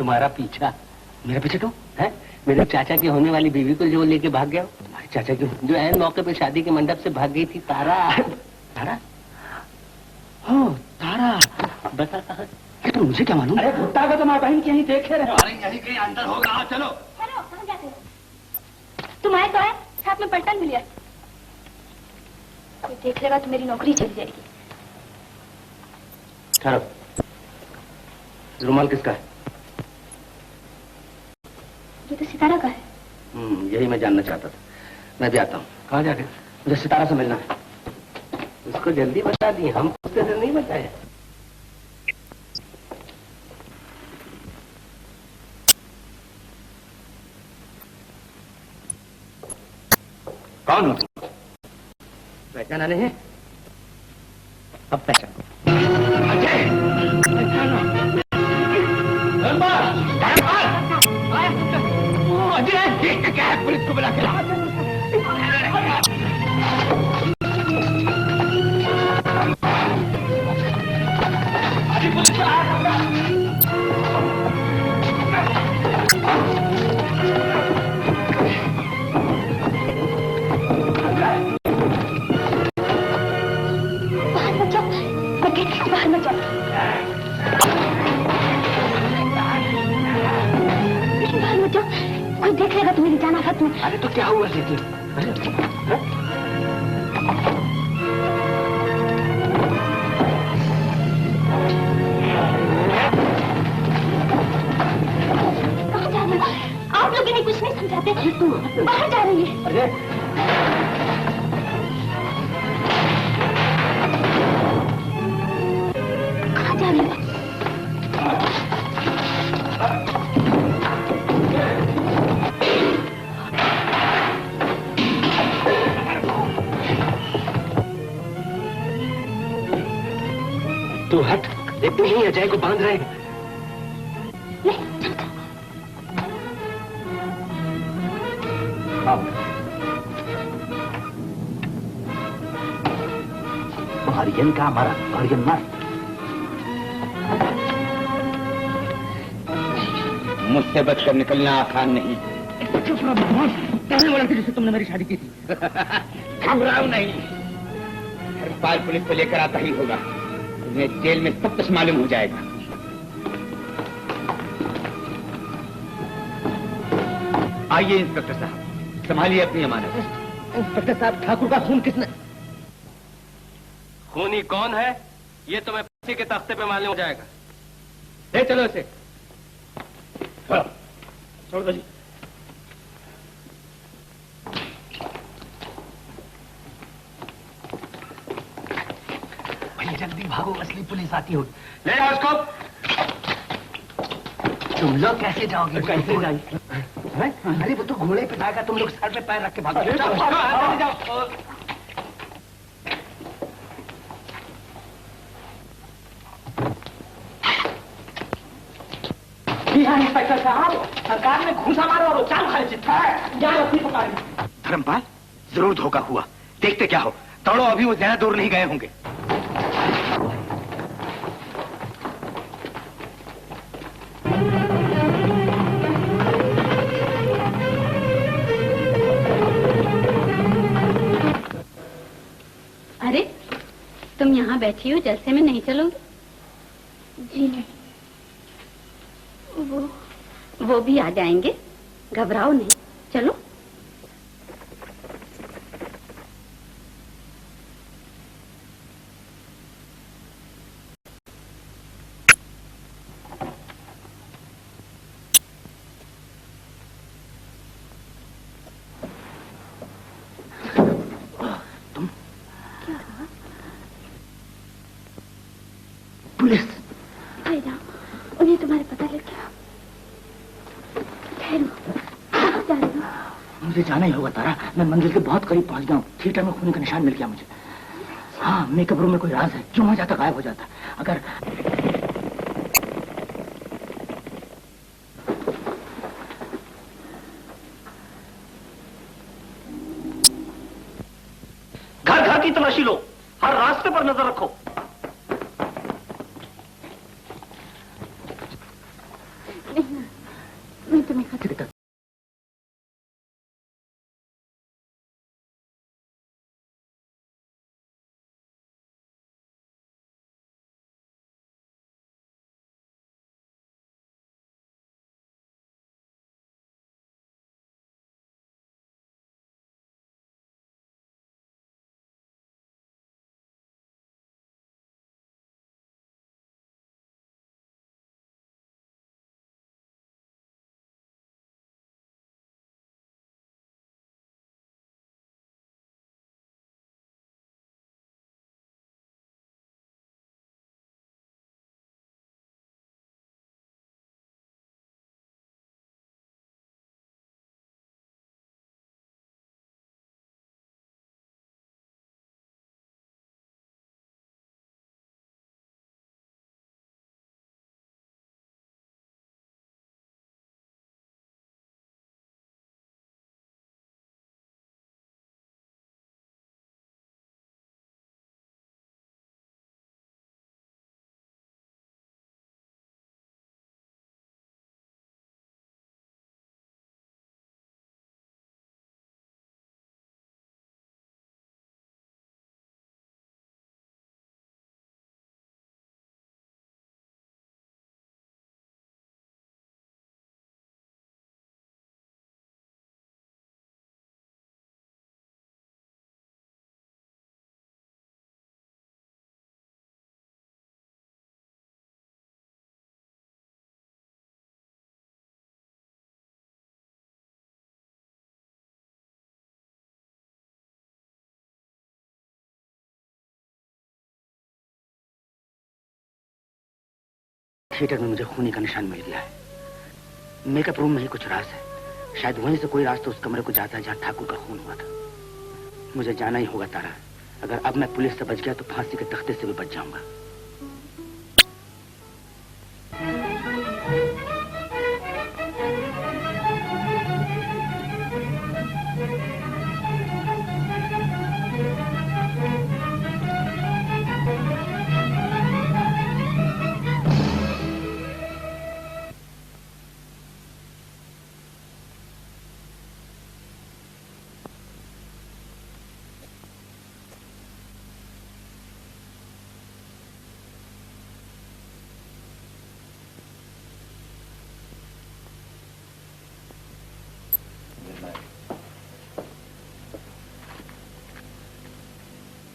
तुम्हारा पीछा। मेरा पीछे तो है? मेरे चाचा की होने वाली बीवी को जो लेके भाग गया, तुम्हारे चाचा की जो है मौके पे शादी के मंडप से भाग गई थी, तारा। तारा? हो तारा, बता कहाँ? तो मुझे क्या मालूम? अरे भुट्टा को तो माँ बहन कहीं देखे रहे। अरे यहीं कहीं अंदर होगा। आओ चलो। हेलो, कहाँ जाते हो? तुम आए तो आए, साथ में पलटन भी लिया। कोई देख लेगा तो मेरी नौकरी चली जाएगी। ठहरो, रुमाल किसका है? ये तो सितारा का है। यही मैं जानना चाहता था। मैं भी आता हूँ। कहाँ जाके? मुझे सितारा से मिलना है। उसको जल्दी बता दिए, हम उसके से नहीं बताए। कौन हो तुम? पहचाना नहीं है? अब पहचानो। अजय! पहचानो। अजय! क्या है? पुलिस को बुला के ला। बाहर मत जाओ। बाहर मत जाओ, कोई देख लेगा तो मेरी जान हाथ में। अरे तो क्या हुआ लेकिन? कहाँ जा रहे हो? आप लोग इन्हें कुछ नहीं समझाते। बाहर जा रही है। अरे कहाँ जा रही है? तू हट, देखते ही अजय को बांध रहे हैं। तो हरिजन का मरा, हरिजन मर। मुझसे बचकर निकलना आसान नहीं। चुप रहो भगवान, कहने वाला था जिससे तुमने मेरी शादी की थी। घबराओ नहीं, हरपाल पुलिस को लेकर आता ही होगा। तुम्हें जेल में सब कुछ मालूम हो जाएगा। आइए इंस्पेक्टर साहब, संभालिए अपनी अमानत। इंस्पेक्टर साहब, ठाकुर का खून किसने? खूनी कौन है ये तो मैं फांसी के तख्ते पे मालूम हो जाएगा। ले चलो इसे। छोड़ दो जी। भैया जल्दी भागो, असली पुलिस आती होगी। ले जाओ उसको। तुम लोग कैसे जाओगे? कैसे जाएंगे? अरे वो तो घोड़े पे जाएगा, तुम लोग सर पे पैर रख के भागो। जाओ। इंस्पेक्टर साहब, सरकार ने घूसा मारा और चाल खाली चिट्ठा है। धर्मपाल, जरूर धोखा हुआ। देखते क्या हो। दौड़ो, अभी वो ज्यादा दूर नहीं गए होंगे। अरे तुम यहाँ बैठी हो, जलसे में नहीं चलोगे? जी नहीं। वो भी आ जाएंगे, घबराओ नहीं, चलो। तुम पुलिस? भाई राम, उन्हें तुम्हारे पता लग गया। मुझे जाना ही होगा तारा, मैं मंजिल के बहुत करीब पहुंच गया हूँ। थिएटर में खून का निशान मिल गया मुझे। हाँ, मेकअप रूम में कोई राज है जो वहां जाता गायब हो जाता। अगर घर घर की तलाशी लो, हर रास्ते पर नजर रखो। नहीं थिएटर में मुझे खूनी का निशान मिल गया है। मेकअप रूम में ही कुछ राज है। शायद वहीं से कोई रास्ता उस कमरे को जाता है जहाँ ठाकुर का खून हुआ था। मुझे जाना ही होगा तारा। अगर अब मैं पुलिस से बच गया तो फांसी के तख्ते से भी बच जाऊंगा।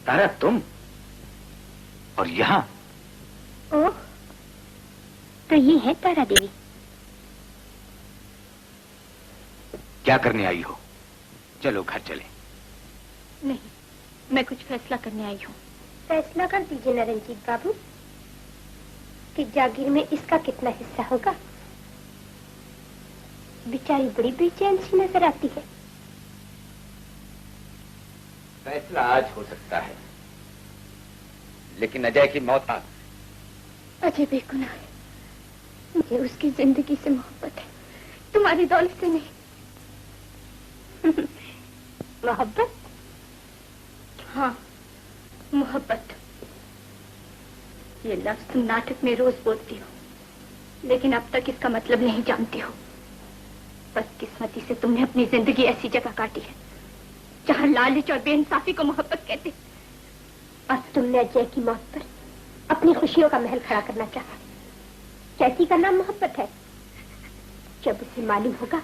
तारा, तुम और यहाँ? ओह, तो ये है तारा देवी। क्या करने आई हो? चलो घर चले। नहीं, मैं कुछ फैसला करने आई हूँ। फैसला कर दीजिए ना रंजीत बाबू कि जागीर में इसका कितना हिस्सा होगा। बेचारी बड़ी बेचैन सी नजर आती है। फैसला आज हो सकता है, लेकिन अजय की मौत आज। अजय बेगुनाह है। मुझे उसकी जिंदगी से मोहब्बत है, तुम्हारी दौलत से नहीं। मोहब्बत? हाँ, मोहब्बत। ये लफ्ज तुम नाटक में रोज बोलती हो, लेकिन अब तक इसका मतलब नहीं जानती हो। बदकिस्मती से तुमने अपनी जिंदगी ऐसी जगह काटी है जहाँ लालच और बेइंसाफी को मोहब्बत कहते। और तुमने अजय की मौत पर अपनी खुशियों का महल खड़ा करना चाहा। कैसी का नाम मोहब्बत है? जब उसे मालूम होगा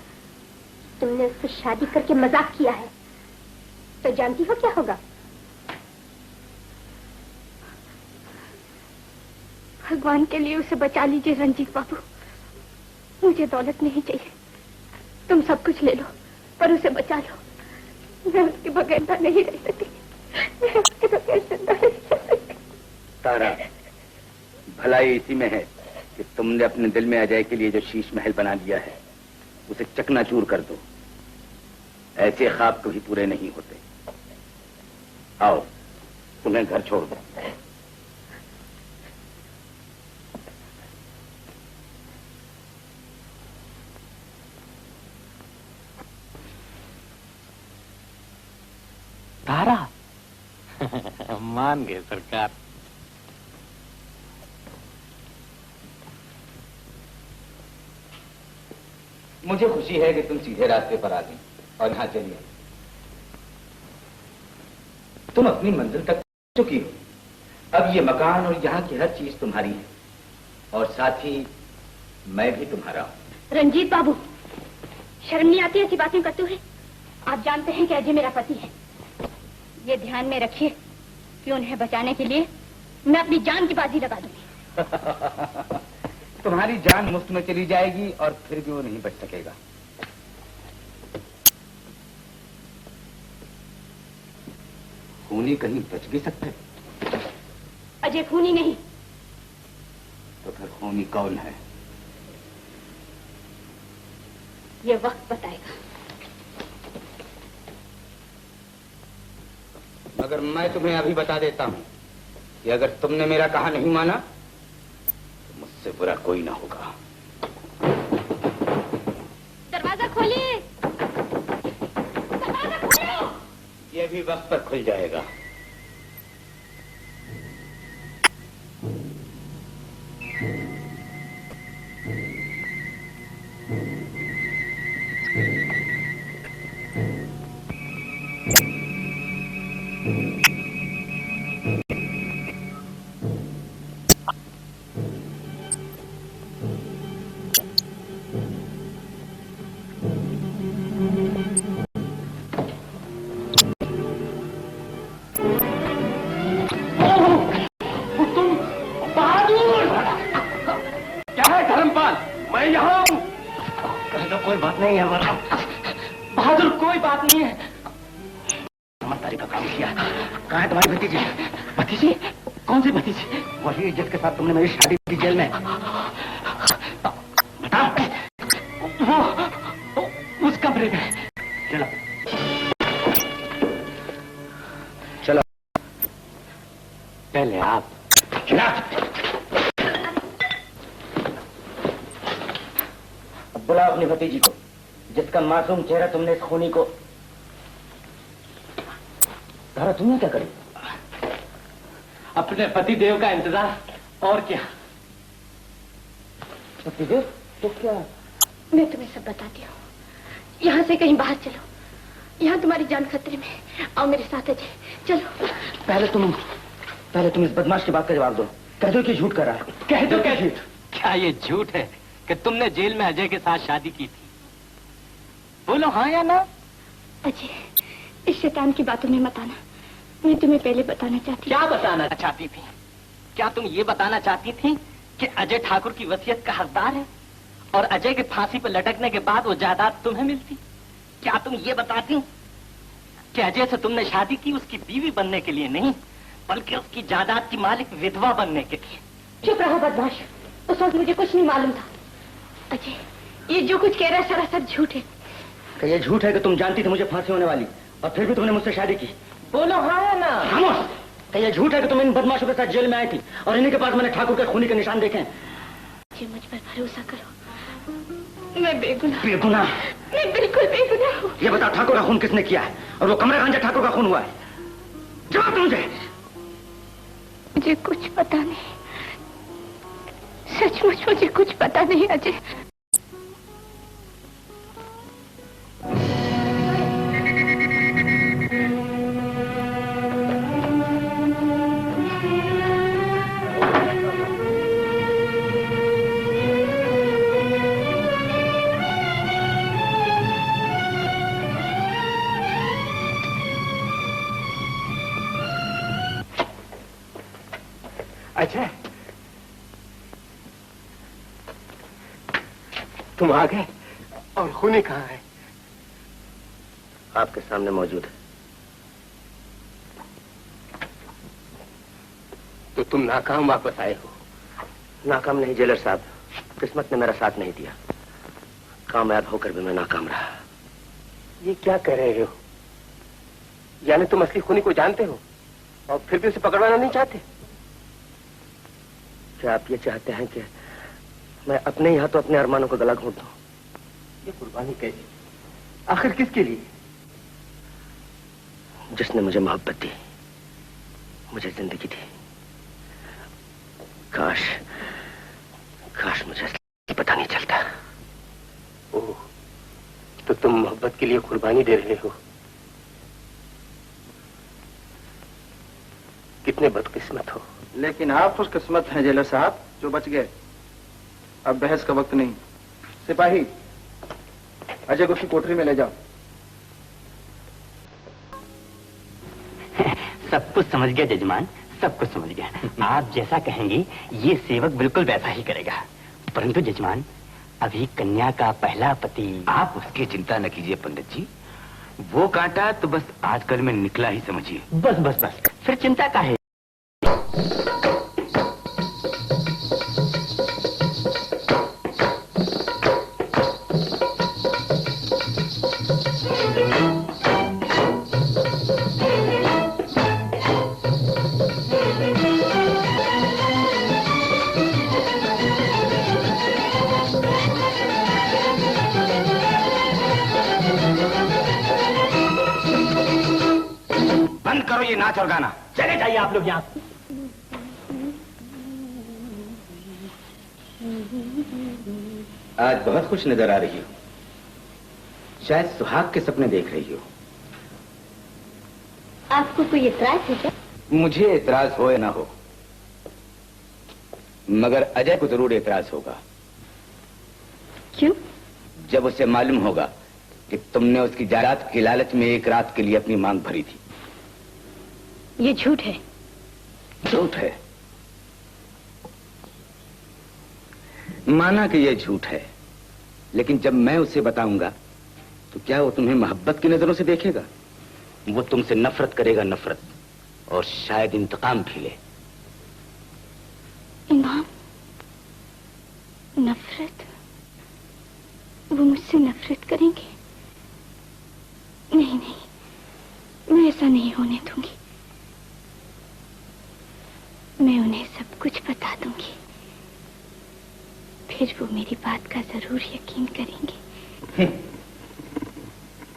तुमने उससे शादी करके मजाक किया है तो जानती हो क्या होगा? भगवान के लिए उसे बचा लीजिए रंजीत बाबू। मुझे दौलत नहीं चाहिए, तुम सब कुछ ले लो, पर उसे बचा लो। मैं उसके बगैर नहीं रह सकती। मैं उसके बगैर जिंदा नहीं रह सकती। तारा, भलाई इसी में है कि तुमने अपने दिल में अजय के लिए जो शीश महल बना दिया है उसे चकनाचूर कर दो। ऐसे ख्वाब कभी पूरे नहीं होते। आओ, तुम्हें घर छोड़ दो। तारा मान गए सरकार। मुझे खुशी है कि तुम सीधे रास्ते पर आ गई और यहाँ चलिए। तुम अपनी मंजिल तक चुकी हो। अब ये मकान और यहाँ की हर चीज तुम्हारी है और साथ ही मैं भी तुम्हारा हूँ। रंजीत बाबू, शर्म नहीं आती ऐसी बातें करते हुए? आप जानते हैं कि अजय मेरा पति है। ये ध्यान में रखिए कि उन्हें बचाने के लिए मैं अपनी जान की बाजी लगा दूंगी। तुम्हारी जान मुफ्त में चली जाएगी और फिर भी वो नहीं बच सकेगा। खूनी कहीं बच भी सकते? अजय खूनी नहीं। तो फिर खूनी कौन है? ये वक्त बताएगा। मगर मैं तुम्हें अभी बता देता हूं कि अगर तुमने मेरा कहा नहीं माना तो मुझसे बुरा कोई ना होगा। दरवाजा खोलिए। ये भी वक्त पर खुल जाएगा। कोई बात नहीं है बहादुर, कोई बात नहीं है। समझदारी का काम किया। कहाँ है तुम्हारी भतीजी? भतीजी? कौन सी भतीजी? वही जिसके साथ तुमने मेरी शादी की जेल में। चले गए। चलो चलो पहले आप। अब बुलाओ अपनी भतीजी को, जिसका मासूम चेहरा तुमने इस खूनी को। धारा तुमने क्या करी? अपने पति देव का इंतजार, और क्या। पति देव तो क्या? मैं तुम्हें सब बताती हूँ। यहाँ से कहीं बाहर चलो, यहाँ तुम्हारी जान खतरे में। आओ मेरे साथ अजय, चलो। पहले तुम इस बदमाश की बात का जवाब दो। कह दो कि झूठ कर रहा है। कह दो क्या झूठ? क्या ये झूठ है कि तुमने जेल में अजय के साथ शादी की थी? बोलो हाँ या ना। अजय, इस शैतान की बातों में मत आना। मैं तुम्हें पहले बताना चाहती। क्या बताना चाहती थी? क्या तुम ये बताना चाहती थी कि अजय ठाकुर की वसीयत का हकदार है और अजय के फांसी पर लटकने के बाद वो जायदाद तुम्हें मिलती? क्या तुम ये बताती कि अजय से तुमने शादी की उसकी बीवी बनने के लिए नहीं, बल्कि उसकी जायदाद की मालिक विधवा बनने के लिए? चुप रहो बदमाश, उस वक्त मुझे कुछ नहीं मालूम था। अजय, ये जो कुछ कह रहा है सरासर झूठ है। क्या ये झूठ है कि तुम जानती थी मुझे फांसी होने वाली और फिर भी तुमने मुझसे शादी की? बोलो हाँ या ना। खामोश। क्या ये झूठ है कि तुम इन बदमाशों के साथ जेल में आई थी और इन्हीं के पास मैंने ठाकुर के खूनी के निशान देखे? मुझ पर भरोसा करो, मैं बेगुनाह। बेगुनाह? मैं बिल्कुल बेगुनाह हूँ। ये बताओ ठाकुर का खून किसने किया है और वो कमरे खान ठाकुर का खून हुआ है? जवाब दो मुझे। मुझे कुछ पता नहीं, सचमुच मुझे कुछ पता नहीं अजय। अजय, तुम आ गए और खूनी कहाँ है? आपके सामने मौजूद है। तो तुम नाकाम वापस आए हो? नाकाम नहीं जेलर साहब, किस्मत ने मेरा साथ नहीं दिया। कामयाब होकर भी मैं नाकाम रहा। ये क्या कह रहे हो? यानी तुम असली खूनी को जानते हो और फिर भी उसे पकड़वाना नहीं चाहते? क्या आप ये चाहते हैं कि मैं अपने ही हाथों अपने अरमानों को गला घोंट दूं? ये कुर्बानी कैसी? आखिर किसके लिए? जिसने मुझे मोहब्बत दी, मुझे जिंदगी दी। काश मुझे पता नहीं चलता। ओह, तो तुम मोहब्बत के लिए कुर्बानी दे रहे हो। कितने बदकिस्मत हो। लेकिन आप खुशकिस्मत हैं जेलर साहब जो बच गए। अब बहस का वक्त नहीं। सिपाही, अजय को उसकी कोठरी में ले जाओ। सब कुछ समझ गया जजमान, सब कुछ समझ गया। आप जैसा कहेंगे ये सेवक बिल्कुल वैसा ही करेगा। परंतु जजमान, अभी कन्या का पहला पति। आप उसकी चिंता न कीजिए पंडित जी। वो कांटा तो बस आजकल में निकला ही समझिए। बस फिर चिंता का है। बंद करो ये नाच और गाना। चले जाइए आप लोग यहाँ। आज बहुत खुश नजर आ रही हो। शायद सुहाग के सपने देख रही हो। आपको कोई इतराज है क्या? मुझे एतराज हो या ना हो, मगर अजय को जरूर एतराज होगा। क्यों? जब उसे मालूम होगा कि तुमने उसकी जायदाद की लालच में एक रात के लिए अपनी मांग भरी थी। ये झूठ है। झूठ है? माना कि यह झूठ है, लेकिन जब मैं उसे बताऊंगा तो क्या वो तुम्हें मोहब्बत की नजरों से देखेगा? वो तुमसे नफरत करेगा, नफरत, और शायद इंतकाम भी ले। इमाम, नफरत? वो मुझसे नफरत करेंगे? मैं उन्हें सब कुछ बता दूंगी, फिर वो मेरी बात का जरूर यकीन करेंगे।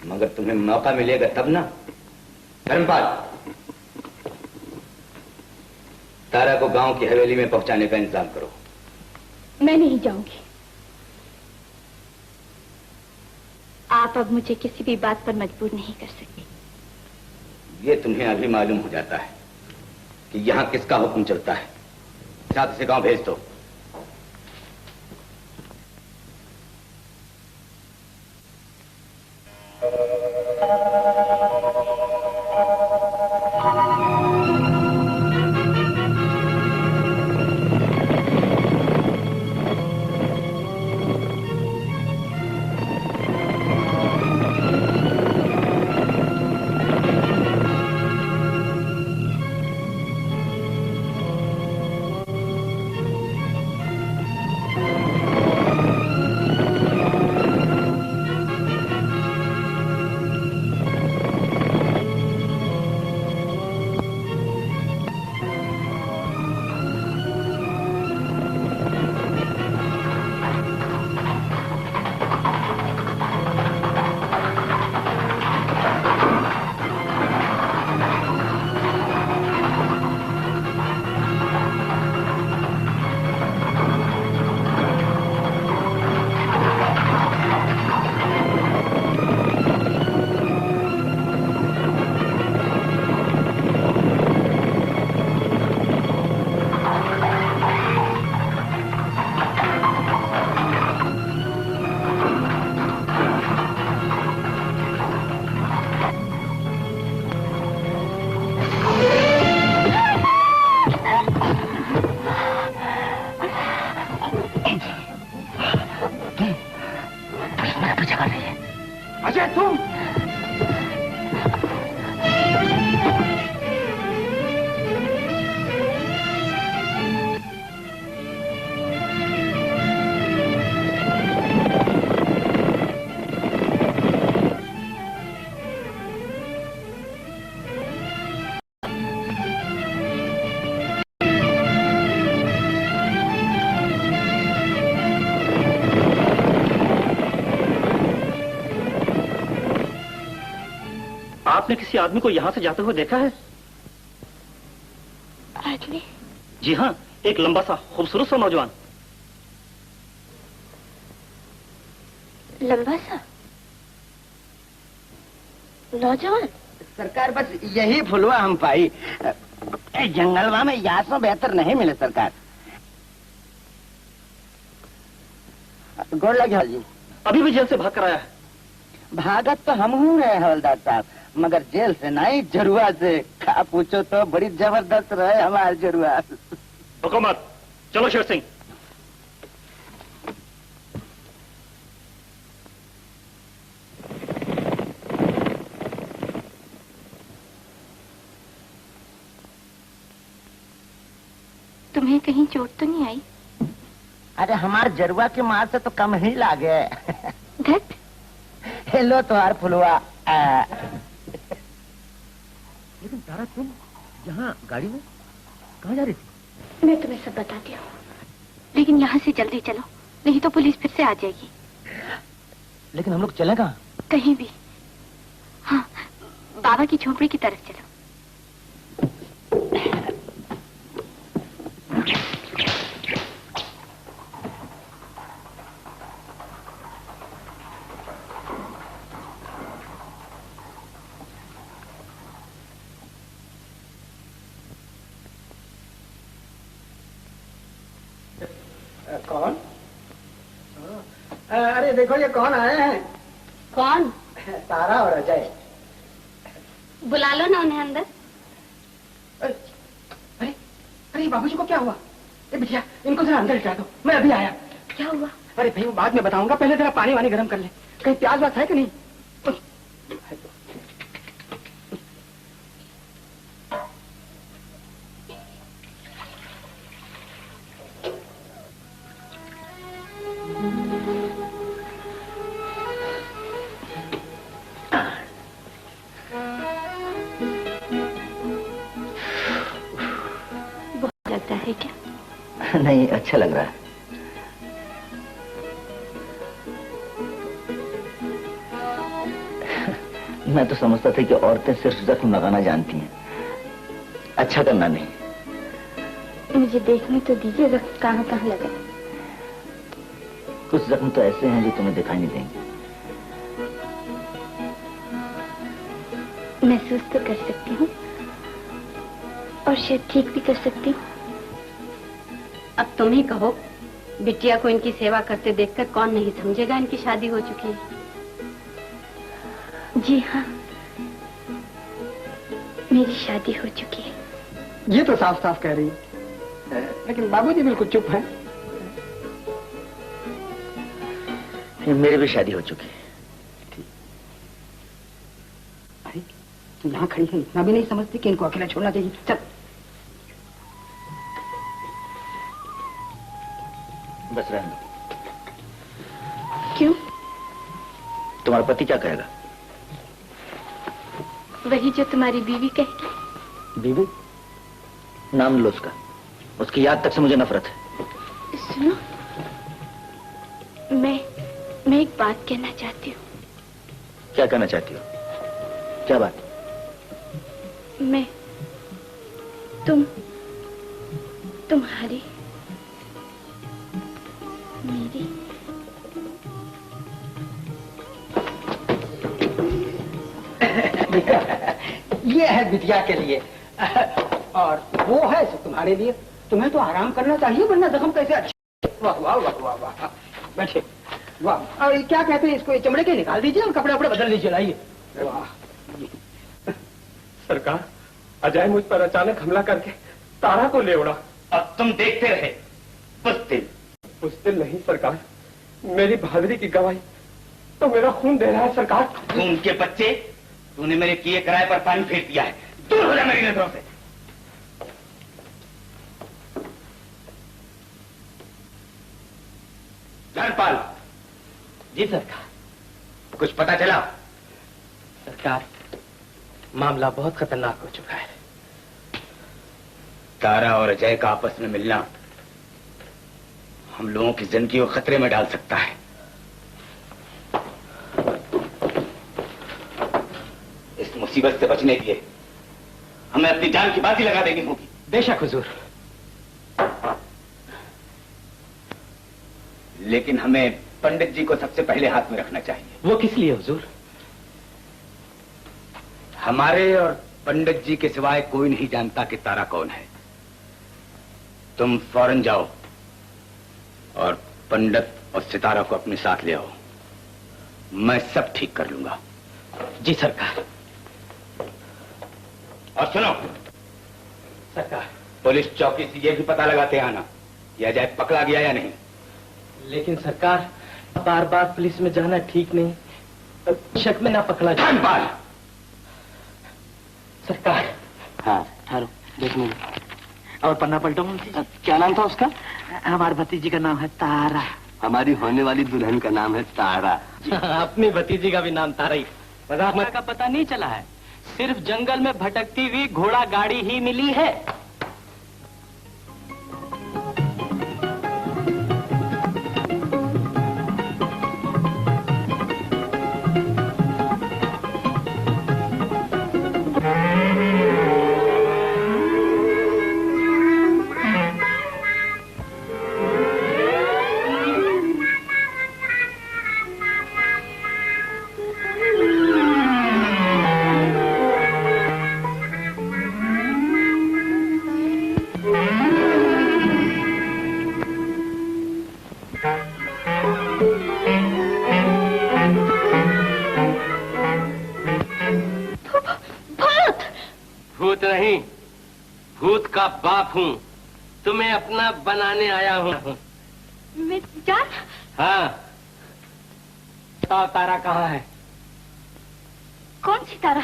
मगर तुम्हें मौका मिलेगा तब ना। धर्मपाल, तारा को गांव की हवेली में पहुंचाने का इंतजाम करो। मैं नहीं जाऊंगी। आप अब मुझे किसी भी बात पर मजबूर नहीं कर सकते। ये तुम्हें अभी मालूम हो जाता है कि यहां किसका हुक्म चलता है। साथ से गांव भेज दो। आपने किसी आदमी को यहाँ से जाते हुए देखा है? आदमी? जी हाँ, एक लंबा सा खूबसूरत सा नौजवान। लंबा सा नौजवान? सरकार बस यही फुलवा हम पाई। जंगलवा में यासों बेहतर नहीं मिले सरकार। गोड़ लगे जी। अभी भी जेल से भाग कर आया है। भागत तो हम हूँ रहे हवलदार साहब, मगर जेल से नहीं, जरुआ से। खा पूछो तो बड़ी जबरदस्त रहे हमारे जरुआ। हुकूमत, चलो शेर सिंह। तुम्हें कहीं चोट तो नहीं आई? अरे हमारे जरुआ की मार से तो कम ही लागे। धत। हेलो तुम्हार फुलवा। लेकिन तारा, तुम यहाँ गाड़ी में कहाँ जा रही थी? मैं तुम्हें सब बताती हूँ, लेकिन यहाँ से जल्दी चलो, नहीं तो पुलिस फिर से आ जाएगी। लेकिन हम लोग चले कहाँ? कहीं भी। हाँ, बाबा की झोपड़ी की तरफ चलो। कौन? अरे देखो ये कौन आए हैं? कौन? तारा और अजय। बुला लो ना उन्हें अंदर। अरे अरे बाबूजी को क्या हुआ? बिटिया इनको जरा अंदर लेकर दो, मैं अभी आया। क्या हुआ? अरे भाई बाद में बताऊंगा, पहले जरा पानी वानी गर्म कर ले। कहीं प्याज वास है कि नहीं? है क्या? नहीं, अच्छा लग रहा है। मैं तो समझता था कि औरतें सिर्फ जख्म लगाना जानती हैं, अच्छा करना नहीं। मुझे देखने तो दीजिए जख्म कहाँ कहाँ लगा। कुछ जख्म तो ऐसे हैं जो तुम्हें दिखाई नहीं देंगे। महसूस तो कर सकती हूँ और शायद ठीक भी कर सकती हूँ। अब तुम ही कहो, बिटिया को इनकी सेवा करते देखकर कौन नहीं समझेगा इनकी शादी हो चुकी है। जी हाँ, मेरी शादी हो चुकी है। ये तो साफ साफ कह रही है, लेकिन बाबूजी बिल्कुल चुप है। मेरी भी शादी हो चुकी है। अरे तुम यहाँ खड़ी है, इतना भी नहीं समझती कि इनको अकेला छोड़ना चाहिए? चल। बस रहने दो। क्यों? तुम्हारा पति क्या कहेगा? वही जो तुम्हारी बीवी कहेगी। बीवी? नाम लो उसका, उसकी याद तक से मुझे नफरत है। सुनो, मैं एक बात कहना चाहती हूँ। क्या कहना चाहती हो? क्या बात? मैं तुम्हारी मेरी ये है बिटिया के लिए और वो है सो तुम्हारे लिए। तुम्हें तो आराम करना चाहिए, वरना जख्म कैसे अच्छे। वाह वाह वाह वाह वाह, बैठे। वाह, और क्या कहते हैं इसको, ये चमड़े के निकाल दीजिए और कपड़े वपड़े बदल लीजिए। लाइए। वाह। सरकार, अजय मुझ पर अचानक हमला करके तारा को ले उड़ा। अब तुम देखते रहे। बुज़दिल नहीं सरकार, मेरी बहादुरी की गवाही तो मेरा खून दे रहा है सरकार। खून के बच्चे, तूने मेरे किए किराए पर पानी फेंक दिया है। दूर हो जा मेरी नजरों से। धर्मपाल। जी सरकार। कुछ पता चला? सरकार, मामला बहुत खतरनाक हो चुका है। तारा और अजय का आपस में मिलना हम लोगों की जिंदगी को खतरे में डाल सकता है। इस मुसीबत से बचने के लिए हमें अपनी जान की बाजी लगा देनी होगी। बेशक हुजूर। लेकिन हमें पंडित जी को सबसे पहले हाथ में रखना चाहिए। वो किस लिए हुजूर? हमारे और पंडित जी के सिवाय कोई नहीं जानता कि तारा कौन है। तुम फौरन जाओ और पंडित और सितारा को अपने साथ ले आओ। मैं सब ठीक कर लूंगा। जी सरकार। और सुनो सरकार, पुलिस चौकी से यह भी पता लगाते आना कि अजय पकड़ा गया या नहीं। लेकिन सरकार, बार बार पुलिस में जाना ठीक नहीं, शक में ना पकड़ा जाए। सरकार। हाँ ठहरो, देखने और पन्ना पलटो। क्या नाम था उसका? हमारे भतीजी का नाम है तारा। हमारी होने वाली दुल्हन का नाम है तारा। अपनी भतीजी का भी नाम तारा ही। मजाक का पता नहीं चला है, सिर्फ जंगल में भटकती हुई घोड़ा गाड़ी ही मिली है। भूत नहीं, भूत का बाप हूँ। तुम्हें अपना बनाने आया हूँ। मैं जान? हाँ। तारा कहाँ है? कौन सी तारा?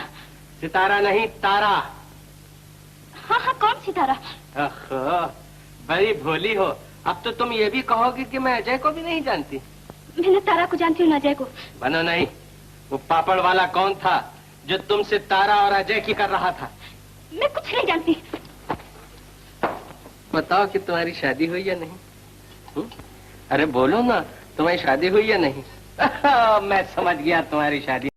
सितारा नहीं, तारा। हाँ हाँ, कौन सी तारा? बड़ी भोली हो। अब तो तुम ये भी कहोगी कि मैं अजय को भी नहीं जानती। मैं न तारा को जानती हूँ न अजय को। बनो नहीं। वो पापड़ वाला कौन था जो तुमसे तारा और अजय की कर रहा था? मैं कुछ नहीं जानती। बताओ कि तुम्हारी शादी हुई या नहीं? अरे बोलो ना, तुम्हारी शादी हुई या नहीं? मैं समझ गया तुम्हारी शादी